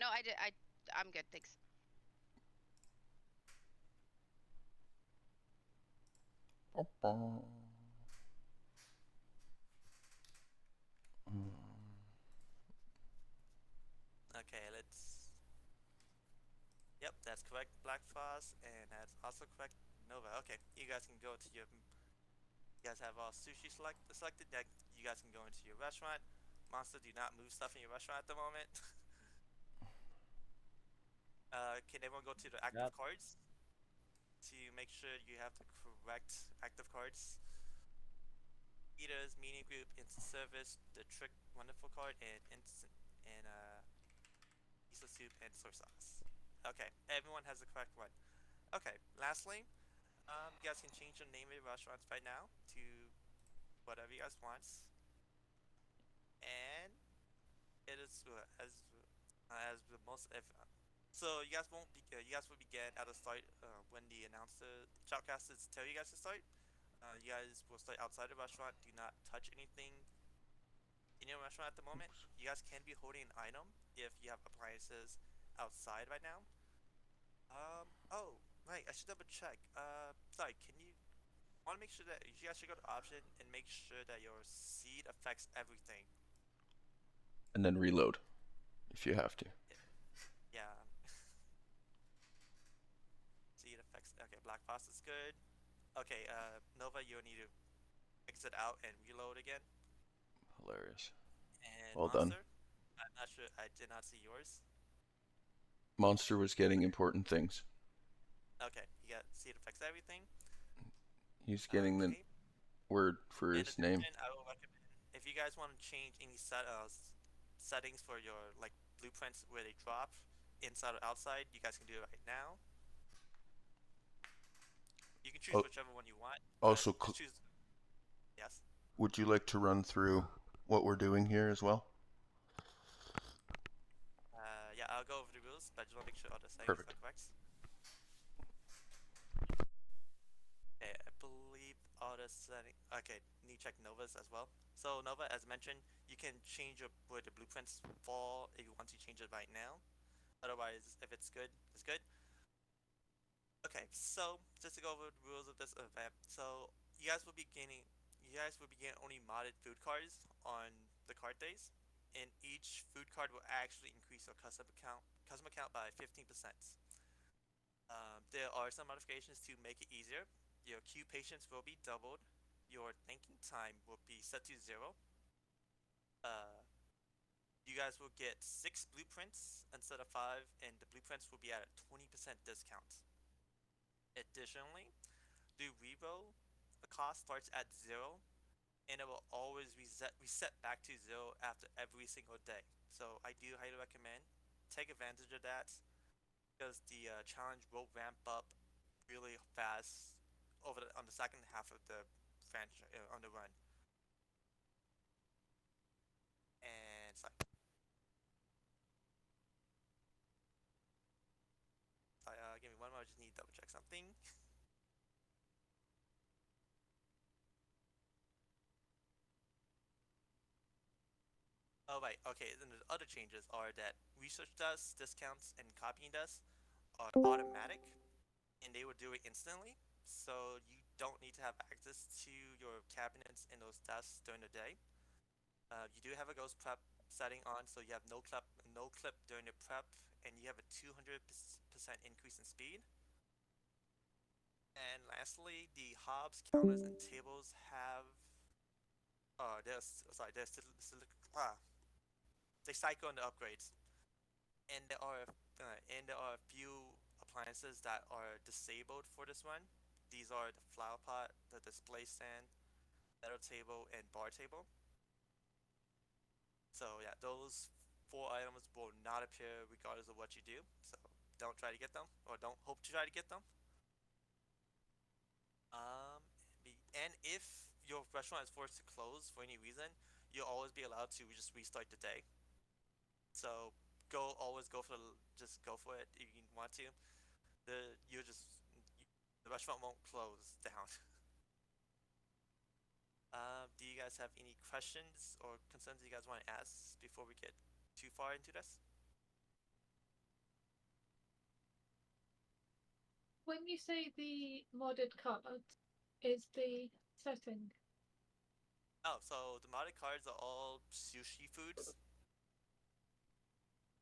no, I did. I'm good. Thanks. Okay, let's. Yep, that's correct. Black Frost, and that's also correct. Nova. Okay, you guys can go to your. You guys have all sushi selected. That you guys can go into your restaurant. Monster, do not move stuff in your restaurant at the moment. Can everyone go to the active Yep. cards to make sure you have the correct active cards? Eaters, meeting group, instant service, the trick, wonderful card, and instant and miso soup and soy sauce. Okay, everyone has the correct one. Okay, lastly, you guys can change the name of your restaurants right now to whatever you guys want, and it is as the most if. So you guys won't be you guys will begin at the start when the announcer shoutcasters tell you guys to start. You guys will start outside the restaurant. Do not touch anything in your restaurant at the moment. Oops. You guys can be holding an item if you have appliances outside right now. Oh, right. I should double check. Sorry. Can you want to make sure that you guys should go to option and make sure that your seed affects everything. And then reload if you have to. Yeah. Yeah. Seed affects. Okay. Black box is good. Okay. Nova, you'll need to exit out and reload again. Hilarious. And Well done. monster. I'm not sure. I did not see yours. Monster was getting important things. Okay. You got seed affects everything. He's getting the Okay. word for In his name. addition, I will recommend if you guys want to change any settings for your like blueprints where they drop inside or outside, you guys can do it right now. You can choose Oh, whichever one you want, but also, just choose yes. would you like to run through what we're doing here as well? Yeah, I'll go over the rules, but I just want to make sure all the settings are Perfect. correct. Okay, I believe all the settings. Okay, need to check Nova's as well. So Nova, as mentioned, you can change where the blueprints fall if you want to change it right now. Otherwise, if it's good, it's good. Okay, so just to go over the rules of this event, so you guys will be getting only modded food cards on the card days, and each food card will actually increase your custom account by 15%. There are some modifications to make it easier. Your queue patience will be doubled. Your thinking time will be set to 0. Uh, you guys will get 6 blueprints instead of 5, and the blueprints will be at a 20% discount. Additionally, the reroll the cost starts at 0, and it will always reset back to 0 after every single day. So I do highly recommend take advantage of that because the challenge will ramp up really fast on the second half of the franchise on the run. And give me one more. I just need to double check something. Oh right, okay. Then the other changes are that research dust, discounts, and copying dust are automatic, and they will do it instantly. So you don't need to have access to your cabinets and those desks during the day. You do have a ghost prep setting on, so you have no clip during the prep, and you have a 200% increase in speed. And lastly, the hobs, counters, and tables have there's sorry, there's they cycle in the upgrades, and there are a few appliances that are disabled for this one. These are the flower pot, the display stand, metal table, and bar table. So yeah, those 4 items will not appear regardless of what you do. So don't try to get them, or don't hope to try to get them. Um, and if your restaurant is forced to close for any reason, you'll always be allowed to just restart the day. So always go for just go for it if you want to. The restaurant won't close down. Do you guys have any questions or concerns you guys want to ask before we get too far into this? When you say the modded card, is the setting? Oh, so the modded cards are all sushi foods.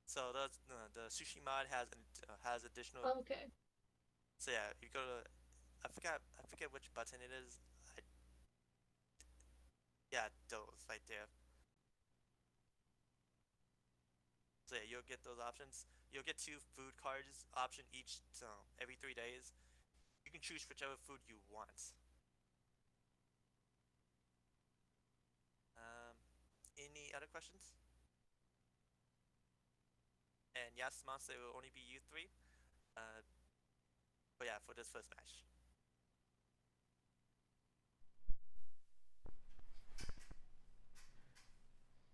So the sushi mod has additional. Okay. So yeah, you go to I forget which button it is. I, yeah, those right there. So yeah, you'll get those options. You'll get two food cards option each every 3 days. You can choose whichever food you want. Um, any other questions? And yes, monster, it will only be you three. Uh, but yeah, for this first match.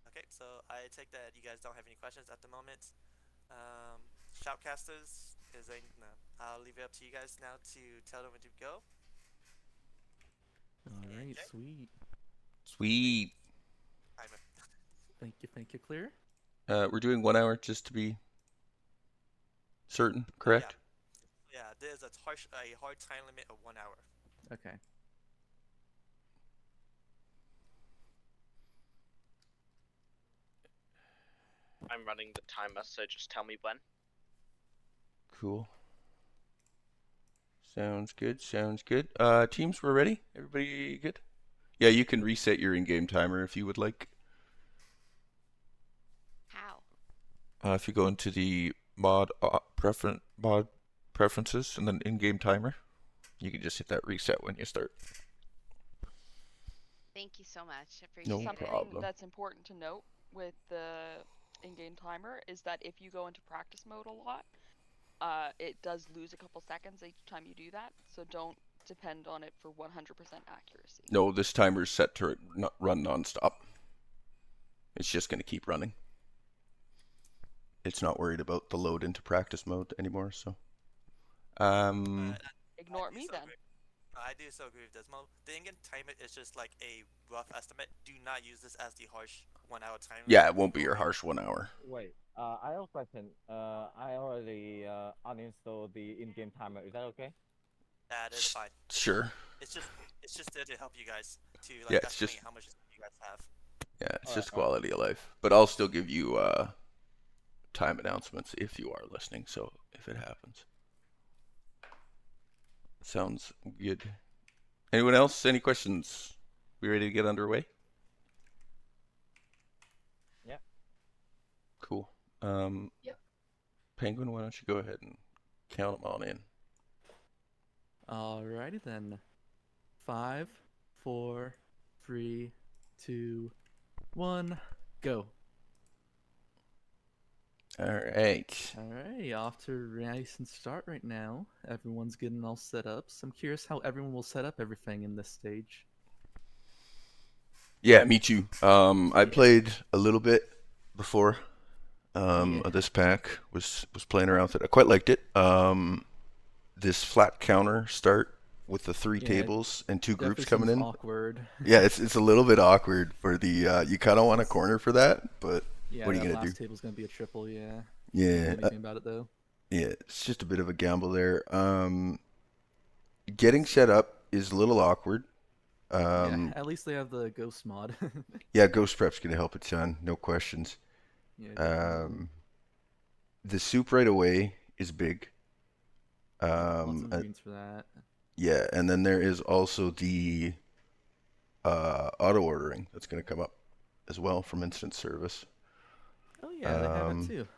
Okay, so I take that you guys don't have any questions at the moment. Shoutcasters is a no. I'll leave it up to you guys now to tell them when to go. All And right, Jay, sweet. Sweet. timer. Thank you, Clear. We're doing 1 hour just to be certain, Oh yeah, correct? yeah. There's a hard time limit of 1 hour. Okay. I'm running the timer, so just tell me when. Cool. Sounds good. Sounds good. Teams, we're ready. Everybody good? Yeah, you can reset your in-game timer if you would like. How? If you go into the mod preferences and then in-game timer, you can just hit that reset when you start. Thank you so much. No Appreciate Something it. problem. that's important to note with the in-game timer is that if you go into practice mode a lot, it does lose a couple seconds each time you do that, so don't depend on it for 100% accuracy. No, this timer is set to run non-stop. It's just going to keep running. It's not worried about the load into practice mode anymore, so. Ignore me then. I do so agree with Desmo. The in-game timer is just like a rough estimate. Do not use this as the harsh 1 hour timer. Yeah, it won't be your harsh 1 hour. Wait, I have a question. I already uninstalled the in-game timer. Is that okay? That is fine. Sure. It's just there to help you guys to like Yeah, it's estimate just- how much you guys have. Yeah, it's Alright, just quality of life. But I'll still give you time announcements if you are listening, so if it happens. Sounds good. Anyone else? Any questions? We ready to get underway? Yeah. Cool. Yep. Penguin, why don't you go ahead and count them on in? Alrighty then. 5, 4, 3, 2, 1, go. Alright. Alright, off to a nice and start right now. Everyone's getting all set up. So I'm curious how everyone will set up everything in this stage. Yeah, me too. I played a little bit before of this pack. Was playing around with it. I quite liked it. This flat counter start with the three tables and two groups Definitely coming in. seems awkward. Yeah, it's a little bit awkward for the you kind of want a corner for that, but Yeah, what are you that gonna do? last table's gonna be a triple, yeah. Yeah, Can't do anything about it though. yeah, it's just a bit of a gamble there. Getting set up is a little awkward. Yeah, at least they have the ghost mod. Yeah, Ghost Prep's gonna help a ton, no questions. Yeah, definitely. The soup right away is big. Lots of greens for that. Yeah, and then there is also the auto ordering that's gonna come up as well from instant service. Oh yeah, they have it too.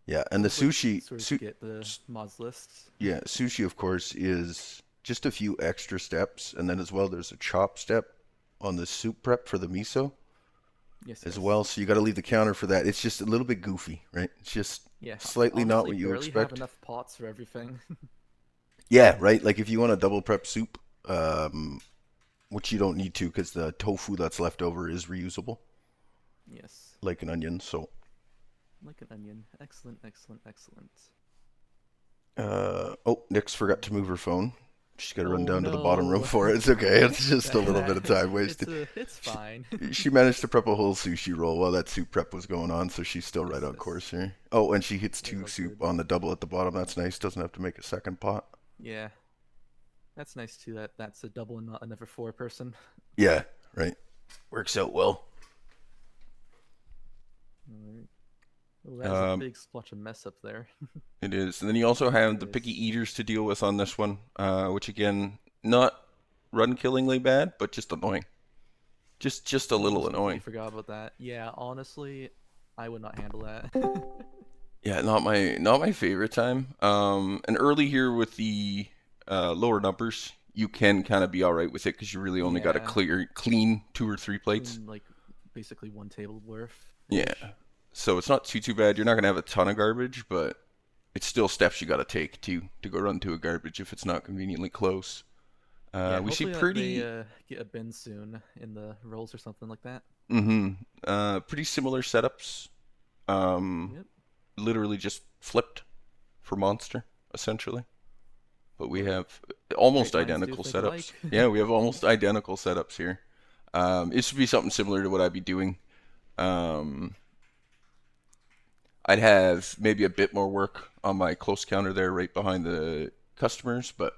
Yeah, and the sushi, Sort of get the mods lists. yeah, sushi of course is just a few extra steps, and then as well there's a chop step on the soup prep for the miso Yes, as yes. well. So you got to leave the counter for that. It's just a little bit goofy, right? It's just Yeah, slightly not honestly, what you barely expect. have enough pots for everything. Yeah, right. Like if you want a double prep soup, which you don't need to because the tofu that's left over is reusable, Yes, like an onion. So, like an onion. Excellent, excellent, excellent. oh, Nyx forgot to move her phone. She's got to run Oh, down to the bottom room no. for it. It's okay. It's just a little bit of time wasted. It's fine. She managed to prep a whole sushi roll while that soup prep was going on, so she's still right on Yes. course here. Oh, and she hits That's two all soup good. on the double at the bottom. That's nice. Doesn't have to make a second pot. Yeah, that's nice too. That's a double and not another 4-person. Yeah, right. Works out well. Alright. Oh, that is a big splotch of mess up there. It is. And then you also have the Yes. picky eaters to deal with on this one, which again, not run-killingly bad, but just annoying. Just a little Completely annoying. forgot about that. Yeah, honestly, I would not handle that. Yeah, not my favorite time. And early here with the lower numbers, you can kind of be all right with it because you really only got to Yeah. clean 2 or 3 plates. Clean, like basically 1 table worth. Yeah. So it's not too bad. You're not gonna have a ton of garbage, but it's still steps you got to take to go run to a garbage if it's not conveniently close. Yeah, We see hopefully pretty they get a bin soon in the rolls or something like that. pretty similar setups. Yep. Literally just flipped for monster essentially. But we have almost Great minds do identical think setups. alike. Yeah, we have almost identical setups here. It should be something similar to what I'd be doing. I'd have maybe a bit more work on my close counter there right behind the customers, but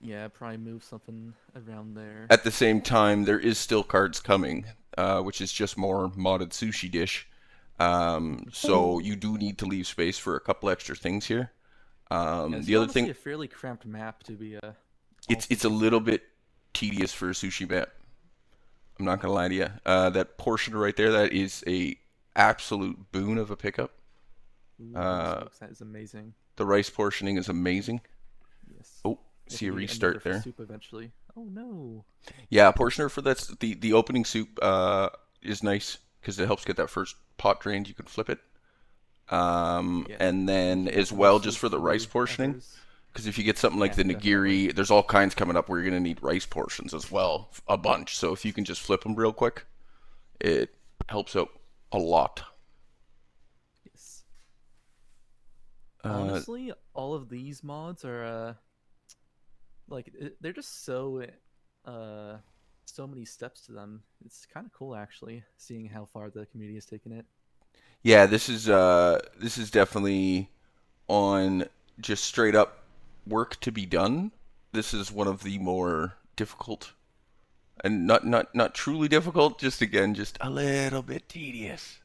Yeah, probably move something around there. at the same time, there is still cards coming, which is just more modded sushi dish. So you do need to leave space for a couple extra things here. Yeah, The other thing, a fairly cramped map to be it's a little bit tedious for a sushi map. I'm not gonna lie to you. That portion right there, that is a absolute boon of a pickup. Ooh, that is amazing. The rice portioning is amazing. Yes. Oh, see a Maybe restart another for there. Soup eventually. Oh no. Yeah, portioner for that's the opening soup is nice because it helps get that first pot drained. You can flip it. Yeah. And then Keep as the well most just soup for the rice portioning. others. Because if you get something like Yeah, the definitely. nigiri, there's all kinds coming up where you're gonna need rice portions as well, a bunch. So if you can just flip them real quick, it helps out a lot. Yes. Uh, Honestly, all of these mods are they're just so many steps to them. It's kind of cool actually, seeing how far the community has taken it. yeah, this is definitely on just straight up work to be done. This is one of the more difficult, and not truly difficult. Just again, just a little bit tedious.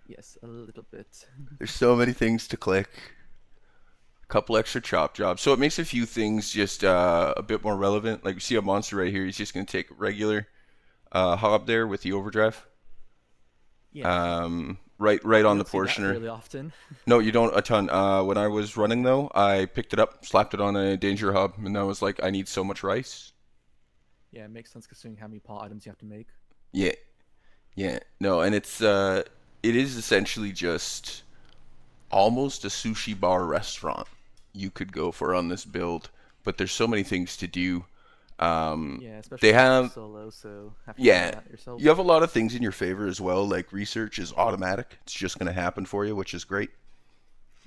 Yes, a little bit. There's so many things to click. A couple extra chop jobs, so it makes a few things just a bit more relevant. Like you see a monster right here. He's just gonna take regular hob there with the overdrive. Yeah. Right You on the don't see that portioner. fairly often. No, you don't a ton. When I was running though, I picked it up, slapped it on a danger hub, and I was like, I need so much rice. Yeah, it makes sense considering how many pot items you have to make. Yeah, yeah. No, and it is essentially just almost a sushi bar restaurant you could go for on this build, but there's so many things to do. Yeah, especially They if you're have solo, so have to do yeah, that yourself. you have a lot of things in your favor as well. Like research is automatic; it's just going to happen for you, which is great.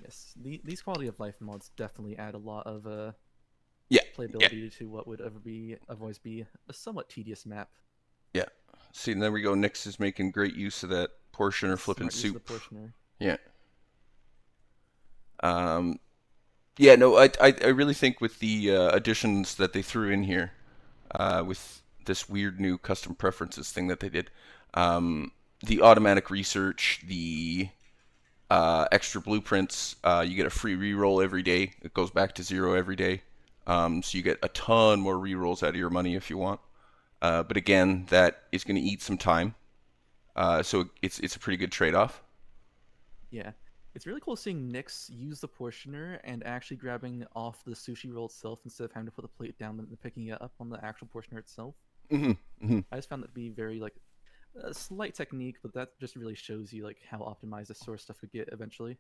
Yes, these quality of life mods definitely add a lot of Yeah, playability to what would otherwise be a somewhat tedious map. yeah. See, and there we go. Nyx is making great use of that portioner flipping Smart use of soup. the portioner. Yeah. Yeah, no, I really think with the additions that they threw in here, with this weird new custom preferences thing that they did, the automatic research, the extra blueprints, you get a free reroll every day. It goes back to 0 every day. So you get a ton more rerolls out of your money if you want. But again, that is going to eat some time. So it's a pretty good trade-off. Yeah, it's really cool seeing Nyx use the portioner and actually grabbing off the sushi roll itself instead of having to put the plate down and picking it up on the actual portioner itself. I just found that to be very like a slight technique, but that just really shows you like how optimized this sort of stuff could get eventually.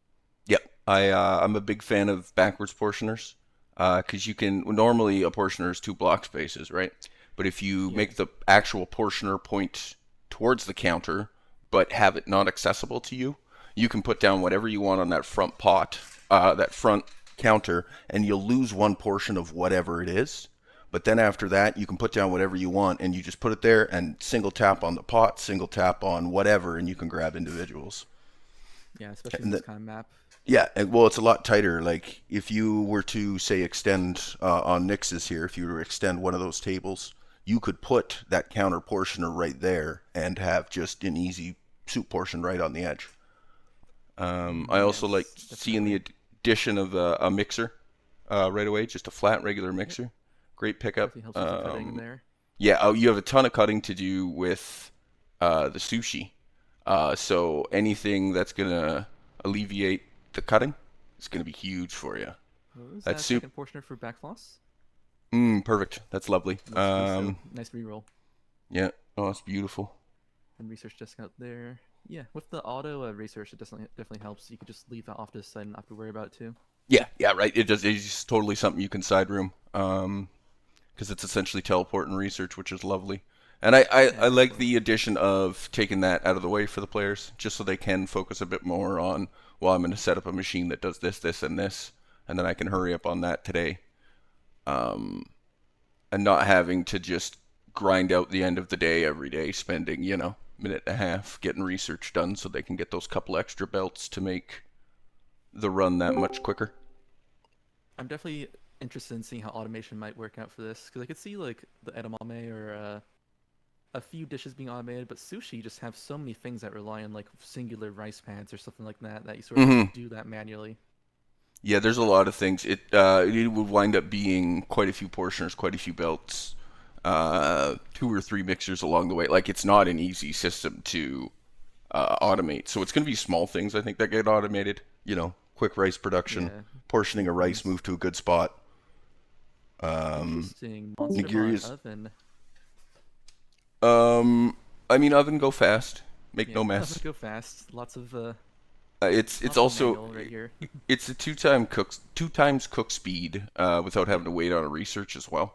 Yep, I'm a big fan of backwards portioners, because you can normally a portioner is 2 block spaces, right? But if you make the actual portioner point towards the counter, but have it not accessible to you, you can put down whatever you want on that front pot, that front counter, and you'll lose 1 portion of whatever it is. But then after that, you can put down whatever you want, and you just put it there and single tap on the pot, single tap on whatever, and you can grab individuals. Yeah, especially in And this that, kind of map. yeah, well, it's a lot tighter. Like if you were to say extend on Nix's here, if you were to extend one of those tables, you could put that counter portioner right there and have just an easy soup portion right on the edge. I also like Yes, seeing the definitely. addition of a mixer right away, just a flat regular Yep. mixer. Great pickup. Definitely helps with the cutting there. Yeah, you have a ton of cutting to do with the sushi. So anything that's gonna alleviate the cutting is gonna be huge for you. What was That that soup, second portioner for backfloss? perfect. That's lovely. Looks so nice reroll. Yeah, oh, it's beautiful. And research desk out there. Yeah, with the auto research, it definitely helps. You could just leave that off to the side and not have to worry about it too. Yeah, yeah, right. It's just totally something you can side room. Because it's essentially teleport and research, which is lovely. And I like the addition of taking that out of the way for the players, just so they can focus a bit more on, well, I'm going to set up a machine that does this, this, and this, and then I can hurry up on that today. And not having to just grind out the end of the day every day, spending, minute and a half getting research done so they can get those couple extra belts to make the run that much quicker. I'm definitely interested in seeing how automation might work out for this, because I could see like the edamame or a few dishes being automated, but sushi just have so many things that rely on like singular rice pads or something like that you sort of do that manually. Yeah, there's a lot of things. It would wind up being quite a few portioners, quite a few belts, 2 or 3 mixers along the way. Like it's not an easy system to automate. So it's going to be small things I think that get automated. Quick rice production, portioning a rice, move to a good spot. Interesting. Monster Nigiri Bot oven. I mean, oven go fast, make no Oven mess. go fast. Lots of It's also manual right here. it's a two times cook speed without having to wait on a research as well,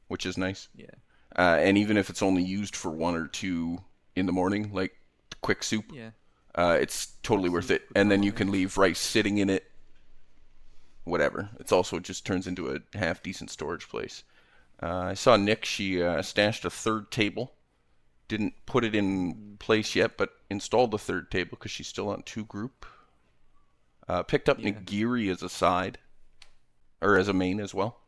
which is nice. Yeah. And even if it's only used for 1 or 2 in the morning, like quick soup, Yeah. it's totally worth it. And then you can leave rice sitting in it. Whatever. It's also just turns into a half decent storage place. I saw Nick. She stashed a third table. Didn't put it in place yet, but installed the third table because she's still on 2 group. Picked up nigiri as a side, or as a main as well.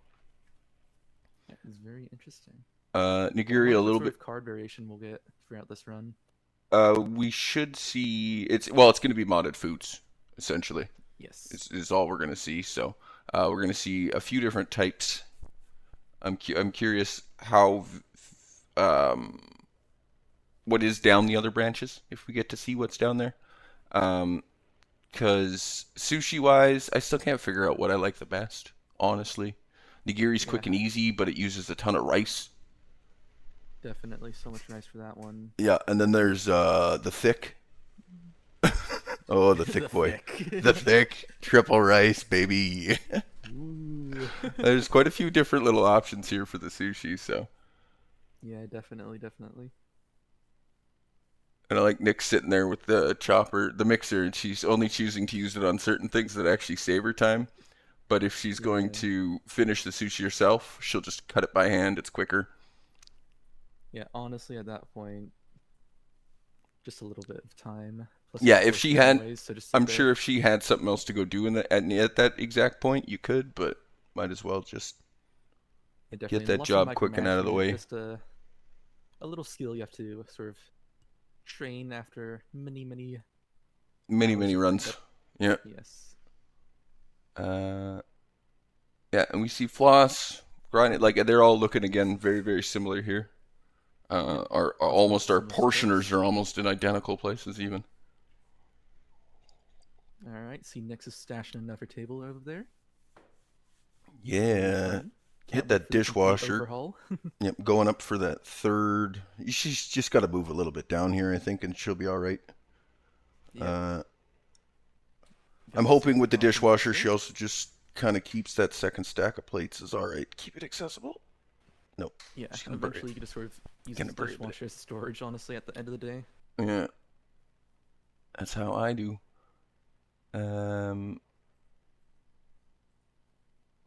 That is very interesting. Nigiri a little bit. Of card variation we'll get throughout this run. We should see. It's going to be modded foods essentially. Yes. Is all we're going to see. So we're going to see a few different types. I'm curious how what is down the other branches, if we get to see what's down there. Because sushi-wise, I still can't figure out what I like the best, honestly. Nigiri's quick and easy, but it uses a ton of rice. Definitely so much rice for that one. Yeah, and then there's the thick. Oh, the thick boy. The thick triple rice, baby. There's quite a few different little options here for the sushi, so. Yeah, definitely. And I like Nick sitting there with the mixer, and she's only choosing to use it on certain things that actually save her time. But if she's going to finish the sushi herself, she'll just cut it by hand. It's quicker. Yeah, honestly, at that point, just a little bit of time. Plus Yeah, if she had, anyways, so I'm sure if she had something else to go do at that exact point, you could, but might as well just get that job quick and out of the way. Just a little skill you have to sort of train after many runs. Yeah. Yes. Yeah, and we see Floss grinding. Like they're all looking again very, very similar here. Our portioners are almost in identical places even. All right, see Nix is stashing another table over there. Yeah. Hit that dishwasher. Yep, going up for that third. She's just got to move a little bit down here, I think, and she'll be all right. I'm hoping with the dishwasher, she also just kind of keeps that second stack of plates as all right. Keep it accessible. Nope. Yeah, eventually you can just sort of use the dishwasher as storage, honestly, at the end of the day. Yeah. That's how I do.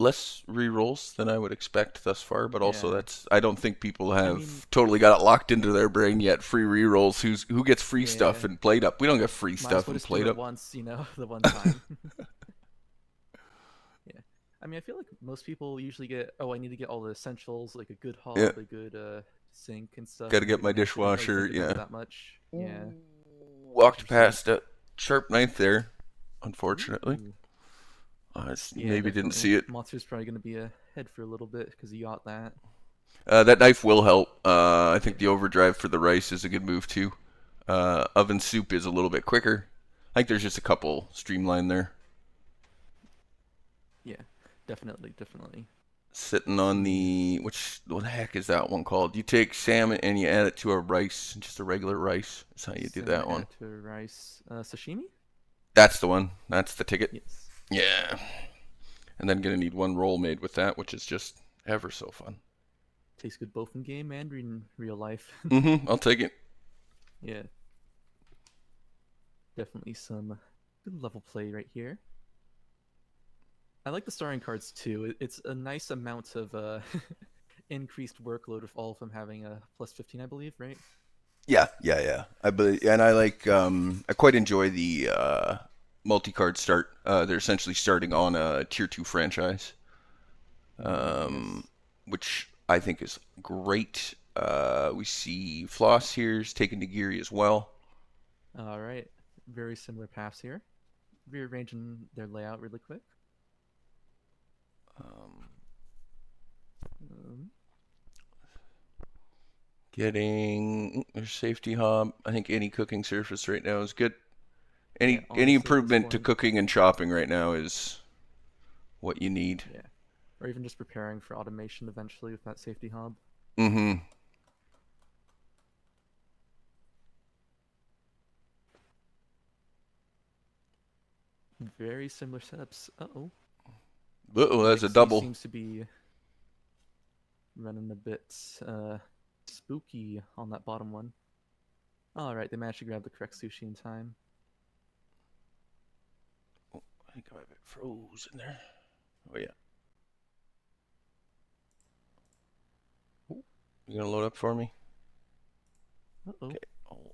less re-rolls than I would expect thus far, but also Yeah. I don't think people have mean- totally got it locked into their brain yet. Free re-rolls. Who gets free stuff Yeah. in Plate Up? We don't get free Might as stuff well in just do Plate it Up. once, the one time. Yeah. I mean, I feel like most people usually get, I need to get all the essentials, like a good hob, Yeah. a good sink and stuff. Gotta and get my everything else. They don't really dishwasher, think about it yeah. that much. Yeah. Walked 100%. past a sharp knife there, unfortunately. Ooh. Maybe Yeah, didn't definitely. see it. Monster's probably going to be ahead for a little bit because he got that. That knife will help. I think the overdrive for the rice is a good move too. Oven soup is a little bit quicker. I think there's just a couple streamlined there. Yeah, definitely. Sitting on what the heck is that one called? You take salmon and you add it to a rice, just a regular rice. That's how you do that one. To rice. Sashimi? That's the one. That's the ticket. Yes. Yeah. And then gonna need one roll made with that, which is just ever so fun. Tastes good both in game and in real life. I'll take it. Yeah. Definitely some good level play right here. I like the starring cards too. It's a nice amount of increased workload with all of them having a plus 15, I believe, right? Yeah. I believe, and I like. I quite enjoy the multi-card start. They're essentially starting on a tier 2 franchise, Yes. which I think is great. We see Floss here's taken to Geary as well. All right. Very similar paths here. Rearranging their layout really quick. Getting their safety hob. I think any cooking surface right now is good. Any Yeah, honestly, at this improvement to point- cooking and chopping right now is what you need. Yeah. Or even just preparing for automation eventually with that safety hob. Mm-hmm. Very similar setups. Uh-oh. Uh-oh, that's a Nixie double. Seems to be running a bit spooky on that bottom one. Alright, they managed to grab the correct sushi in time. I think I have it frozen there. Oh yeah. You gonna load up for me? Uh-oh. Okay,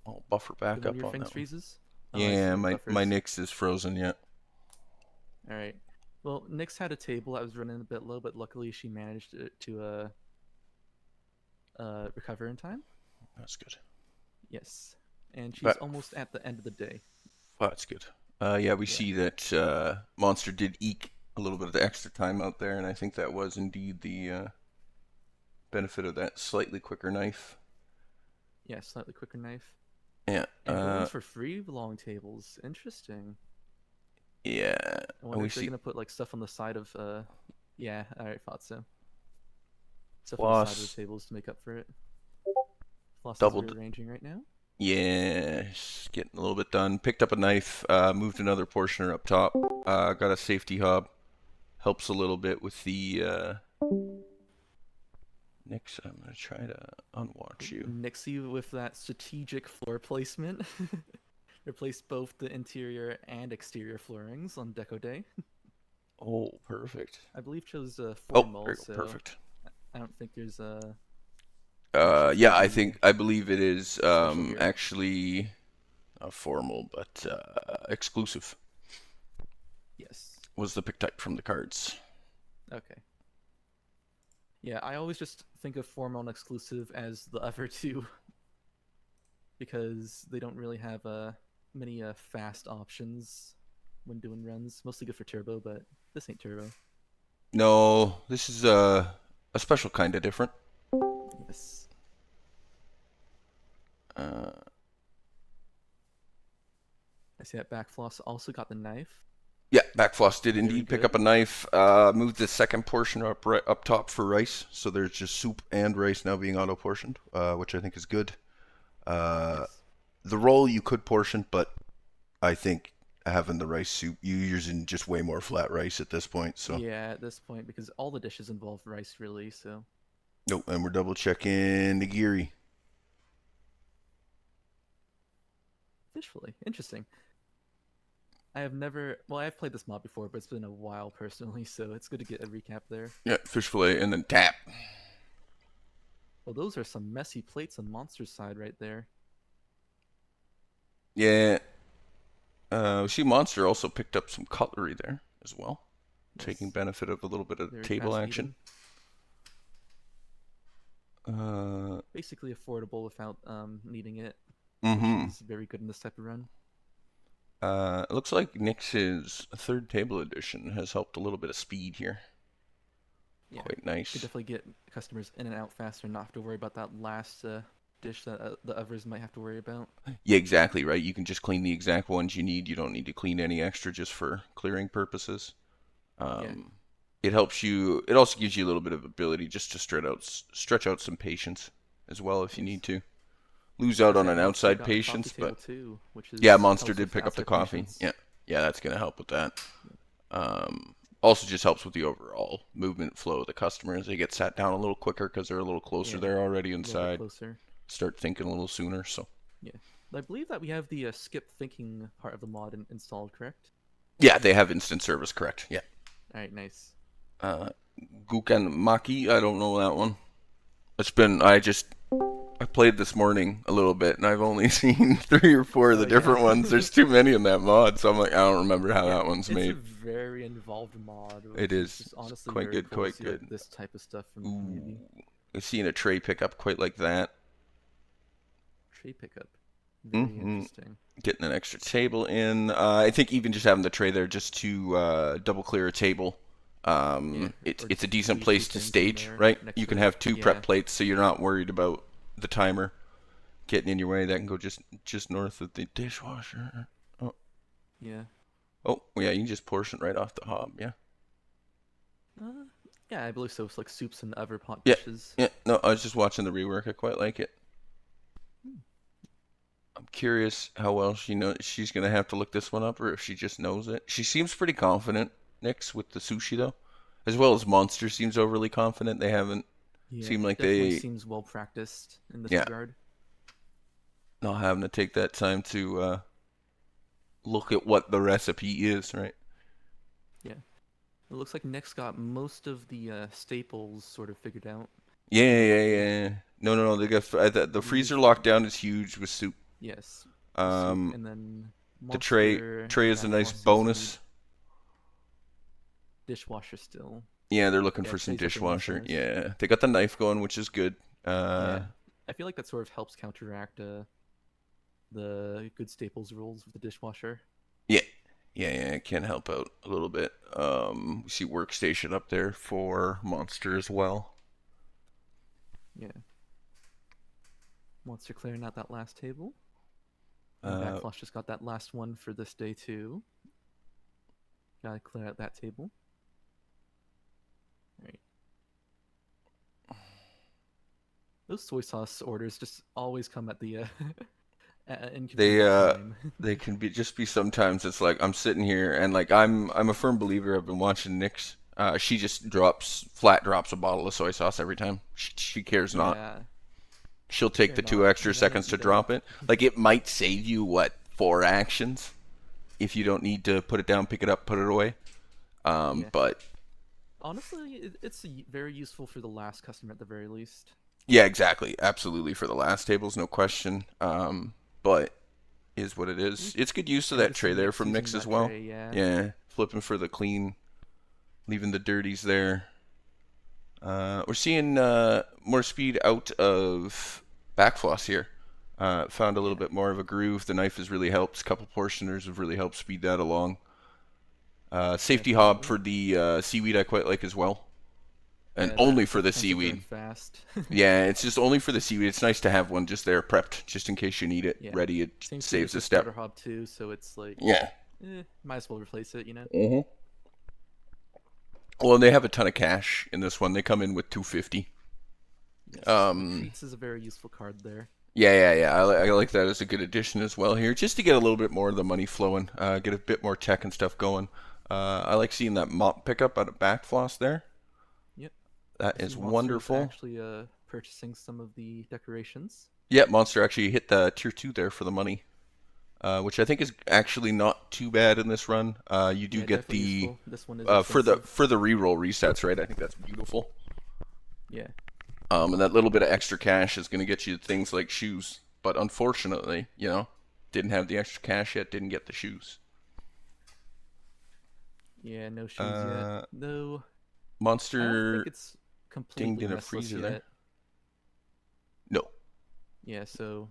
I'll buffer back Did one up of your on things that one. freezes? Oh, I Yeah, see, my buffers. Nix is frozen yet. Alright. Well, Nyx had a table that was running a bit low, but luckily she managed to recover in time. That's good. Yes. And she's But- almost at the end of the day. Oh, that's good. Yeah, we see that Monster did eke a little bit of the extra time out there, and I think that was indeed the benefit of that slightly quicker knife. Yeah, slightly quicker knife. Yeah. And going for free long tables. Interesting. Yeah. I And wonder we if they're see gonna put like stuff on the side of yeah, alright, thought so. Stuff on the side of Floss the tables to make up for it. Floss doubled- is rearranging right now. Yeah, just getting a little bit done. Picked up a knife, moved another portioner up top. Got a safety hob. Helps a little bit with the Nix. I'm gonna try to unwatch you. Nixie with that strategic floor placement. Replaced both the interior and exterior floorings on Deco Day. Oh, perfect. I believe chose Oh, formal, there you go, so perfect. I don't think there's a Yeah, I believe it is Special here. actually not formal, but exclusive yes. was the pick type from the cards. Okay. Yeah, I always just think of formal and exclusive as the other two because they don't really have many fast options when doing runs. Mostly good for turbo, but this ain't turbo. No, this is a special kind of different. Yes. Uh, I see that Backfloss also got the knife. yeah, Backfloss did Very indeed pick good. up a knife. Moved the second portion up top for rice, so there's just soup and rice now being auto portioned, which I think is good. Yes. The roll you could portion, but I think having the rice soup, you're using just way more flat rice at this point. So Yeah, at this point, because all the dishes involve rice, really, so... nope, and we're double checking the Geary. Fish fillet. Interesting. I have never. Well, I've played this mod before, but it's been a while personally, so it's good to get a recap there. Yeah, fish fillet and then tap. Well, those are some messy plates on Monster's side right there. Yeah. We see Monster also picked up some cutlery there as well, taking Yes. benefit of a little bit of Very table fast action. Basically affordable without needing it, Mm-hmm. which is very good in this type of run. It looks like Nyx's third table edition has helped a little bit of speed here. Yeah, Quite could nice. definitely get customers in and out faster and not have to worry about that last dish that the others might have to worry about. Yeah, exactly, right? You can just clean the exact ones you need. You don't need to clean any extra just for clearing purposes. It helps you. It also gives you a little bit of ability just to stretch out some patience as well if you need to. Lose out on an Monster outside got the coffee patience, table but too, which is yeah, Monster helps did with pick up the faster coffee. patience. Yeah, that's gonna help with that. Also just helps with the overall movement flow of the customers. They get sat down a little quicker because they're a little closer. Yeah, They're already a little bit inside. closer. Start thinking a little sooner. So Yeah, I believe that we have the skip thinking part of the mod installed, correct? yeah, they have instant service, correct? Yeah. All right, nice. Gukan Maki, I don't know that one. I played this morning a little bit, and I've only seen 3 or 4 of the Oh, different yeah. ones. There's too many in that mod, so I'm like, I don't remember how that one's It's made. a very involved mod. It which is. just It's honestly quite very good, cool to quite see, like, good. this type of stuff from the community. I've seen a tray pickup quite like that. Tray pickup. Very Mhm. interesting. Getting an extra table in. I think even just having the tray there just to double clear a table. Yeah, It's or a decent leave place two to things in stage, there right? next You to can it. have 2 Yeah. prep plates, so you're not worried about the timer getting in your way. That can go just north of the dishwasher. Yeah. Oh, yeah, you can just portion right off the hob, yeah. Yeah, I believe so. It's like soups and other pot Yeah. dishes. Yeah, no, I was just watching the rework. I quite like it. I'm curious how well she knows. She's going to have to look this one up, or if she just knows it. She seems pretty confident, Nyx, with the sushi, though. As well as Monster seems overly confident. They haven't Yeah, seemed like definitely they... seems well practiced in this Yeah. regard. not having to take that time to look at what the recipe is, right? Yeah. It looks like Nick's got most of the staples sort of figured out. Yeah. No. They got the freezer lockdown is huge with soup. Yes. the soup, and then The tray Monster is a nice backwash bonus. Dishwasher still. Yeah, they're looking Yeah, for some trays are very nice dishwasher. size. Yeah, they got the knife going, which is good. Yeah. I feel like that sort of helps counteract the good staples rules with the dishwasher. Yeah, it can help out a little bit. We see workstation up there for Monster as well. Yeah. Monster clearing out that last table. And Backflush just got that last one for this day too. Gotta clear out that table. Alright. Those soy sauce orders just always come at the inconvenient time. They can be sometimes it's like I'm sitting here and like I'm a firm believer. I've been watching Nyx. She just flat drops a bottle of soy sauce every time. She cares not. Yeah. She'll take the 2 extra seconds to drop it. Like it might save you 4 actions if you don't need to put it down, pick it up, put it away. But honestly, it's very useful for the last customer at the very least. Yeah, exactly. Absolutely for the last tables, no question. But is what it is. It's good use of that tray there from Nyx as well. Tray, yeah, flipping for the clean, leaving the dirties there. We're seeing more speed out of Backfloss here. Found a little bit more of a groove. The knife has really helped. A couple portioners have really helped speed that along. Safety hob for the seaweed I quite like as well. And only for the seaweed. Fast. Yeah, it's just only for the seaweed. It's nice to have one just there prepped, just in case you need it, ready. It saves a step. Hob too, so it's like might as well replace it, you know. Mm-hmm. Well, they have a ton of cash in this one. They come in with 250. Yes. Treats is a very useful card there. Yeah. I like that as a good addition as well here, just to get a little bit more of the money flowing, get a bit more tech and stuff going. I like seeing that mop pickup out of Backfloss there. Yep. That is wonderful. Actually, purchasing some of the decorations. Yeah, Monster actually hit the tier 2 there for the money. which I think is actually not too bad in this run. You do Yeah, get definitely the useful. This one is for the expensive. reroll resets, right? I think that's beautiful. Yeah. And that little bit of extra cash is going to get you things like shoes. But unfortunately, didn't have the extra cash yet, didn't get the shoes. Yeah, no shoes yet. No, I don't Monster think it's dinged completely in a messless freezer yet. there. No. Yeah, so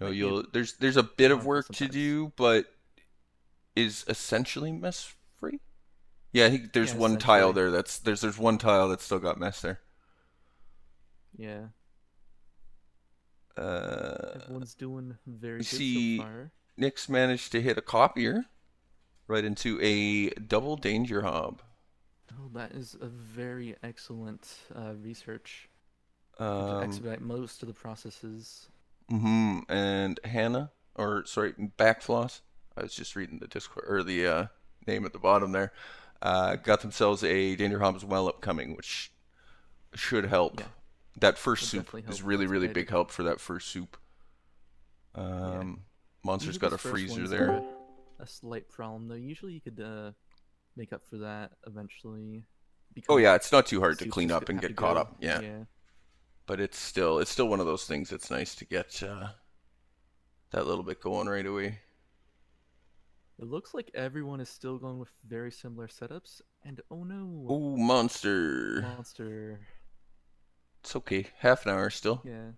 No, might be a there's a bit of harmful work to sometimes. do, but is essentially mess free. Yeah, I think there's Yeah, one tile essentially. there there's one tile that's still got mess there. Yeah, Uh, everyone's doing very we good so see far. Nick's managed to hit a copier right into a double danger hob. Oh, that is a very excellent research. Could expedite most of the processes. And Hannah, or sorry, Backfloss. I was just reading the Discord or the name at the bottom there. Got themselves a danger hob as well upcoming, which should help. Yeah, That first will soup definitely is help really, really expedite big it. help for that first soup. Yeah. Monster's Usually got those a first freezer ones there. are a slight problem, though. Usually you could make up for that eventually. Oh Because yeah, it's not too hard to soups clean just up and have to get caught go. up. Yeah, Yeah. but it's still one of those things that's nice to get that little bit going right away. It looks like everyone is still going with very similar setups, and oh no, Ooh, monster. monster. It's okay. Half an hour still. Yeah.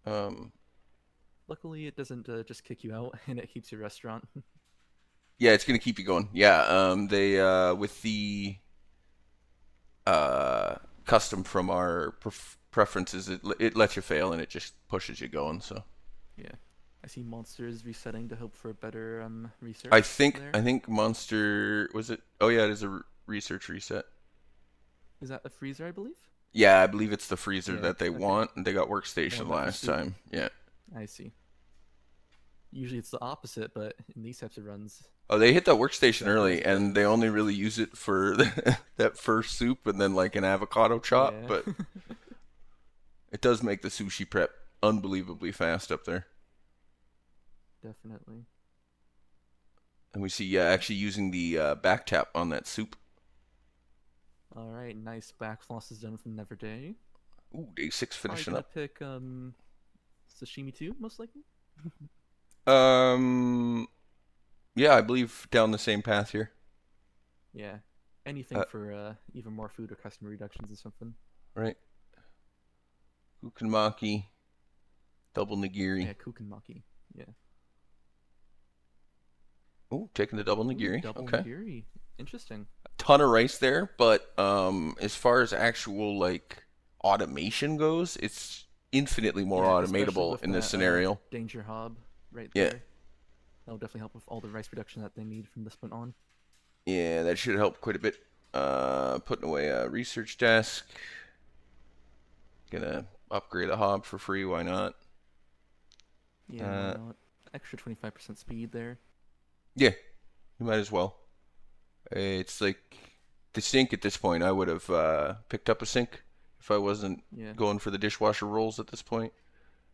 Um, Luckily, it doesn't just kick you out, and it keeps your restaurant. yeah, it's gonna keep you going. Yeah. They with the custom from our preferences, it lets you fail and it just pushes you going. So Yeah. I see monsters resetting to hope for a better research. I think there. monster was it? Oh yeah, it is a research reset. Is that a freezer, I believe? Yeah, I believe it's the freezer Yeah, that they okay. want, and they got They workstation want that for last soup. time. Yeah. I see. Usually it's the opposite, but in these types of runs, Oh, they hit that workstation exactly as early, it and they goes. only really use it for that first soup and then like an avocado chop. Yeah. But it does make the sushi prep unbelievably fast up there. Definitely. And we see actually using the back tap on that soup. All right, nice back floss is done from Never Day. Ooh, day 6 Probably finishing gonna up. pick sashimi too, most likely. Yeah, I believe down the same path here. Yeah, anything for even more food or customer reductions or something. Right. Ukanmaki, double nigiri. Yeah, kukenmaki. Yeah. Oh, taking the double Ooh, nigiri. double Okay. nigiri. Interesting. Ton of rice there, but as far as actual like automation goes, it's infinitely more Yeah, especially automatable with in this that, scenario. danger hob right Yeah. there. That'll definitely help with all the rice production that they need from this point on. Yeah, that should help quite a bit. Putting away a research desk. Gonna upgrade a hob for free, why not? Yeah, why not? Extra 25% speed there. Yeah, you might as well. It's like the sink at this point. I would have picked up a sink if I wasn't Yeah. going for the dishwasher rolls at this point.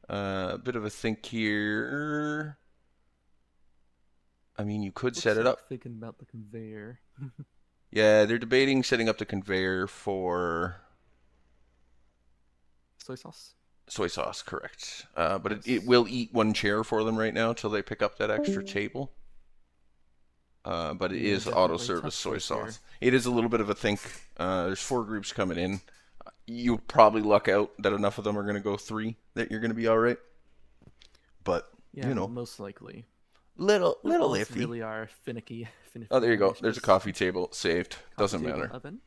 A bit of a think here. I mean, you could set it like up. Thinking about the conveyor. Yeah, they're debating setting up the conveyor for Soy sauce. soy sauce, correct. But it Yes. will eat one chair for them right now till they pick up that extra table. But it Yeah, is definitely auto tough service soy choice here. sauce. It is a little bit of a think. There's 4 groups coming in. You'll probably luck out that enough of them are going to go 3 that you're going to be all right. But Yeah, most likely. little Footballs iffy. really are finicky. Oh, there you go. mistress. There's a coffee table saved. Coffee Doesn't table matter. Oven.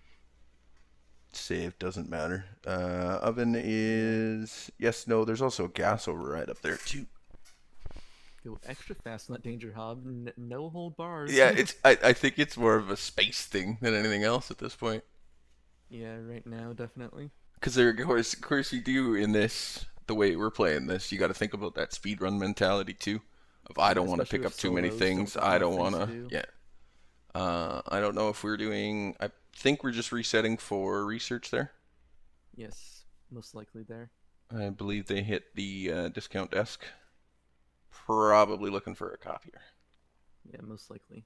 Saved doesn't matter. Oven is yes, no. There's also a gas override up there too. Go extra fast on that danger hob. No hold bars. Yeah, I think it's more of a space thing than anything else at this point. Yeah, right now definitely. Because of course you do in this the way we're playing this. You got to think about that speedrun mentality too. Of I don't want to especially pick with up too many solos, things. got I more don't want things to. do. Yeah. I don't know if we're doing. I think we're just resetting for research there. Yes, most likely there. I believe they hit the discount desk. probably looking for a copier. Yeah, most likely.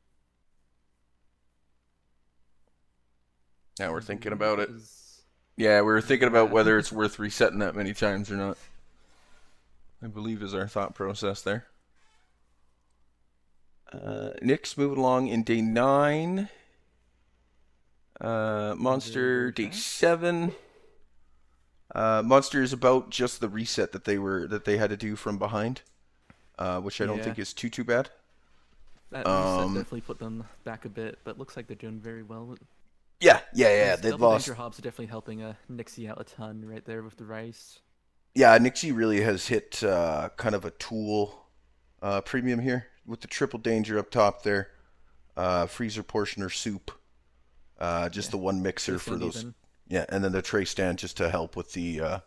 Now we're I thinking believe about it. is- Yeah, we were thinking about Yeah. whether it's worth resetting that many times or not. I believe is our thought process there. Nick's moving along in day 9. Monster very day fast. 7. Monster is about just the reset that they had to do from behind, which I don't Yeah. think is too bad. That reset definitely put them back a bit, but looks like they're doing very well. Yeah. Those They double lost. danger hobs are definitely helping Nixie out a ton right there with the rice. Yeah, Nixie really has hit kind of a tool premium here with the triple danger up top there, freezer portioner soup, just Yeah. the one mixer Just for those. even. Yeah, and then the tray stand just to help with the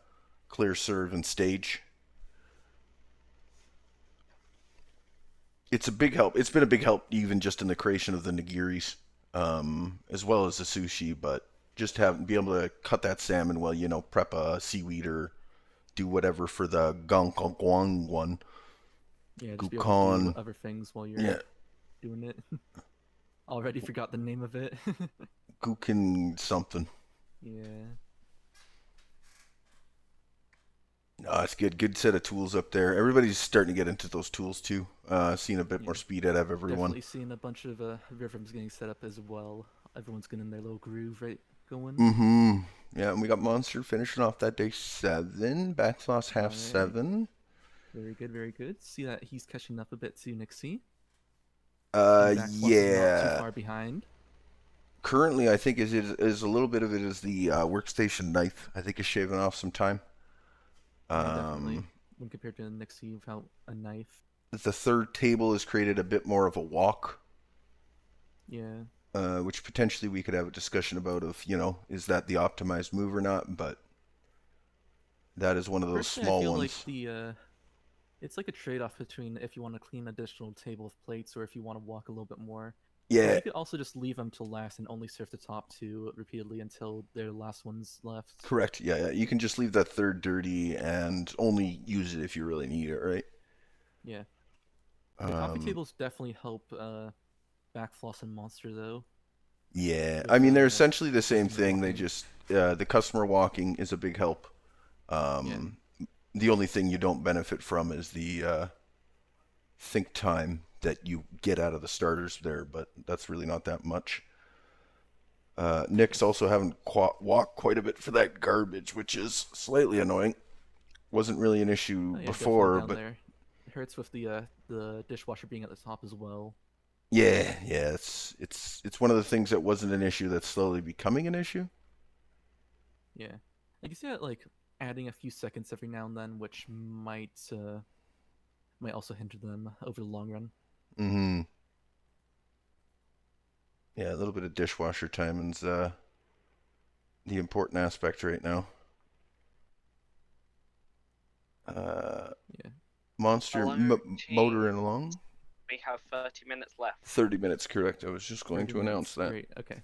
clear serve and stage. It's a big help. It's been a big help even just in the creation of the nigiris, as well as the sushi. But just be able to cut that salmon while prep a seaweed or do whatever for the gangguang one. Yeah, just be able to Gukon. do other things while you're doing it. Already forgot the name of it. Gukin something. Yeah. No, it's good. Good set of tools up there. Everybody's starting to get into those tools too. Seeing a bit more speed out of everyone. Definitely seeing a bunch of rhythms getting set up as well. Everyone's getting their little groove going. Mm-hmm. Yeah, and we got Monster finishing off that day 7. Backfloss half 7. Very good, very good. See that he's catching up a bit to Nixie. Yeah. Not too far behind. Currently, I think is a little bit of it is the workstation knife. I think is shaving off some time. Yeah, definitely. When compared to Nixie without a knife. The third table has created a bit more of a walk. Yeah. Which potentially we could have a discussion about is that the optimized move or not, but that is one of those Personally, small I feel ones. like it's like a trade-off between if you want to clean additional table of plates or if you want to walk a little bit more. Yeah. You could also just leave them to last and only serve the top 2 repeatedly until their last one's left. Correct. Yeah. You can just leave that third dirty and only use it if you really need it, right? Yeah. The coffee tables definitely help Backfloss and Monster, though. Yeah. I mean, they're essentially the same thing. They just... the customer walking is a big help. The only thing you don't benefit from is the think time that you get out of the starters there, but that's really not that much. Nick's also having walked quite a bit for that garbage, which is slightly annoying. Wasn't really an issue before, but there. It hurts with the dishwasher being at the top as well. Yeah, it's one of the things that wasn't an issue that's slowly becoming an issue. Yeah, I can see that like adding a few seconds every now and then, which might also hinder them over the long run. Mm-hmm. Yeah, a little bit of dishwasher time is the important aspect right now. Yeah. Monster motoring along. We have 30 minutes left. 30 minutes, correct. I was just going to announce that. Great, okay.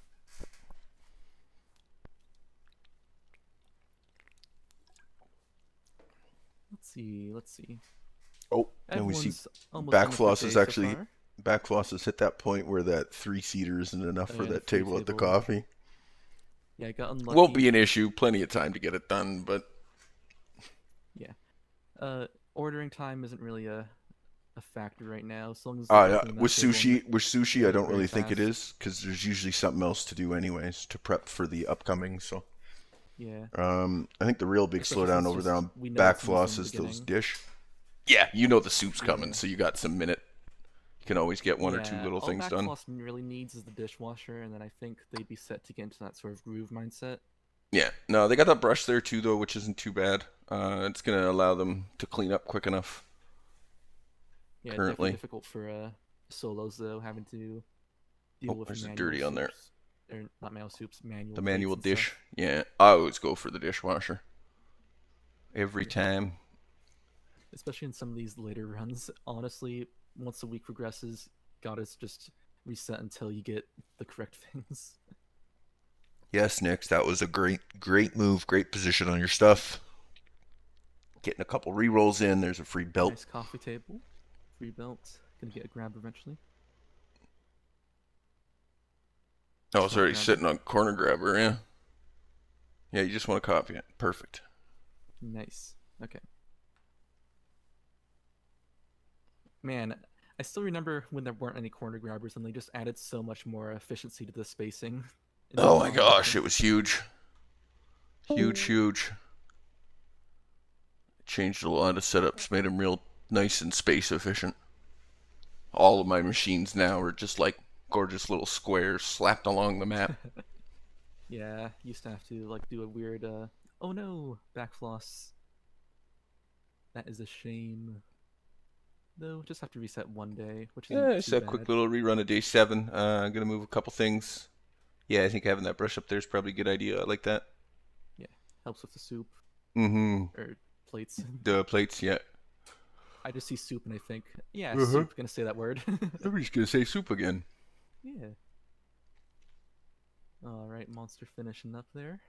Let's see. Oh, and we see almost done with their Backfloss day is so actually... far. Backfloss has hit that point where that 3-seater isn't enough for that table at the coffee. Yeah, I got unlucky. Won't be an issue. Plenty of time to get it done, but... Yeah. Ordering time isn't really a factor right now, as long as with sushi, I don't really think it is, because there's usually something else to do anyways to prep for the upcoming. So yeah, I think the real big slowdown over there on Backfloss is those dish. Yeah, the soup's coming, so you got some minute. You can always get one or two little things done. All Backfloss really needs is the dishwasher, and then I think they'd be set to get into that sort of groove mindset. Yeah, no, they got that brush there too, though, which isn't too bad. It's gonna allow them to clean up quick enough. Yeah, currently difficult for solos though, having to deal with there's a manual dirty on there. soups. Or not manual soups, manual. The manual plates and dish. stuff. Yeah, I always go for the dishwasher. Every time. Especially in some of these later runs. Honestly, once the week progresses, gotta just reset until you get the correct things. Yes, Nick, that was a great move, great position on your stuff. Getting a couple re-rolls in, there's a free belt. Nice coffee table. Free belt. Gonna get a grab eventually. Oh, it's Smart already grabber. sitting on corner grabber, yeah. Yeah, you just want to copy it. Perfect. Nice. Okay. Man, I still remember when there weren't any corner grabbers and they just added so much more efficiency to the spacing. in the Oh my gosh, combination. it was huge. Huge. Changed a lot of setups, made them real nice and space efficient. All of my machines now are just like gorgeous little squares slapped along the map. Yeah, used to have to like do a weird oh no, back floss. That is a shame. Though, just have to reset one day, which isn't Yeah, just too a bad. quick little rerun of day 7. I'm gonna move a couple things. Yeah, I think having that brush up there is probably a good idea. I like that. Yeah, helps with the soup Mm-hmm. or plates. The plates, yeah. I just see soup and I think, yeah, Uh-huh. soup. Gonna say that word. I'm just gonna say soup again. Yeah. All right, monster finishing up there.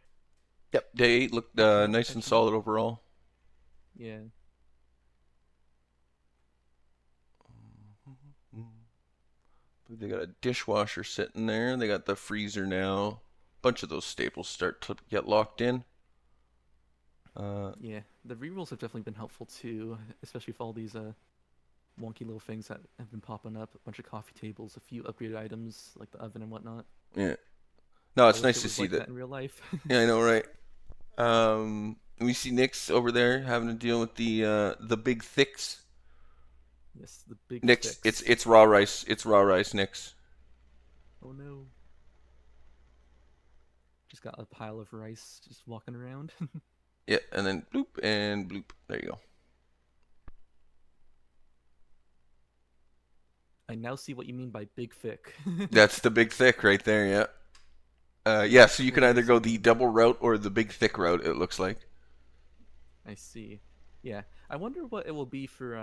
Yep, day 8 looked Catching up, nice catching and up. solid overall. Yeah. They got a dishwasher sitting there. They got the freezer now. Bunch of those staples start to get locked in. Yeah, the rerolls have definitely been helpful too, especially for all these wonky little things that have been popping up. A bunch of coffee tables, a few upgraded items like the oven and whatnot. Yeah. No, it's I wish nice it to was see like that. in real life. Yeah, I know, right? We see Nick's over there having to deal with the big thicks. Yes, the big Nick's, fix. it's raw rice. It's raw rice, Nick's. Oh no. Just got a pile of rice just walking around. Yeah, and then bloop and bloop. There you go. I now see what you mean by big thick. That's the big thick right there, yeah. Yeah, so you can Yeah, either I go see. the double route or the big thick route, it looks like. I see. Yeah, I wonder what it will be for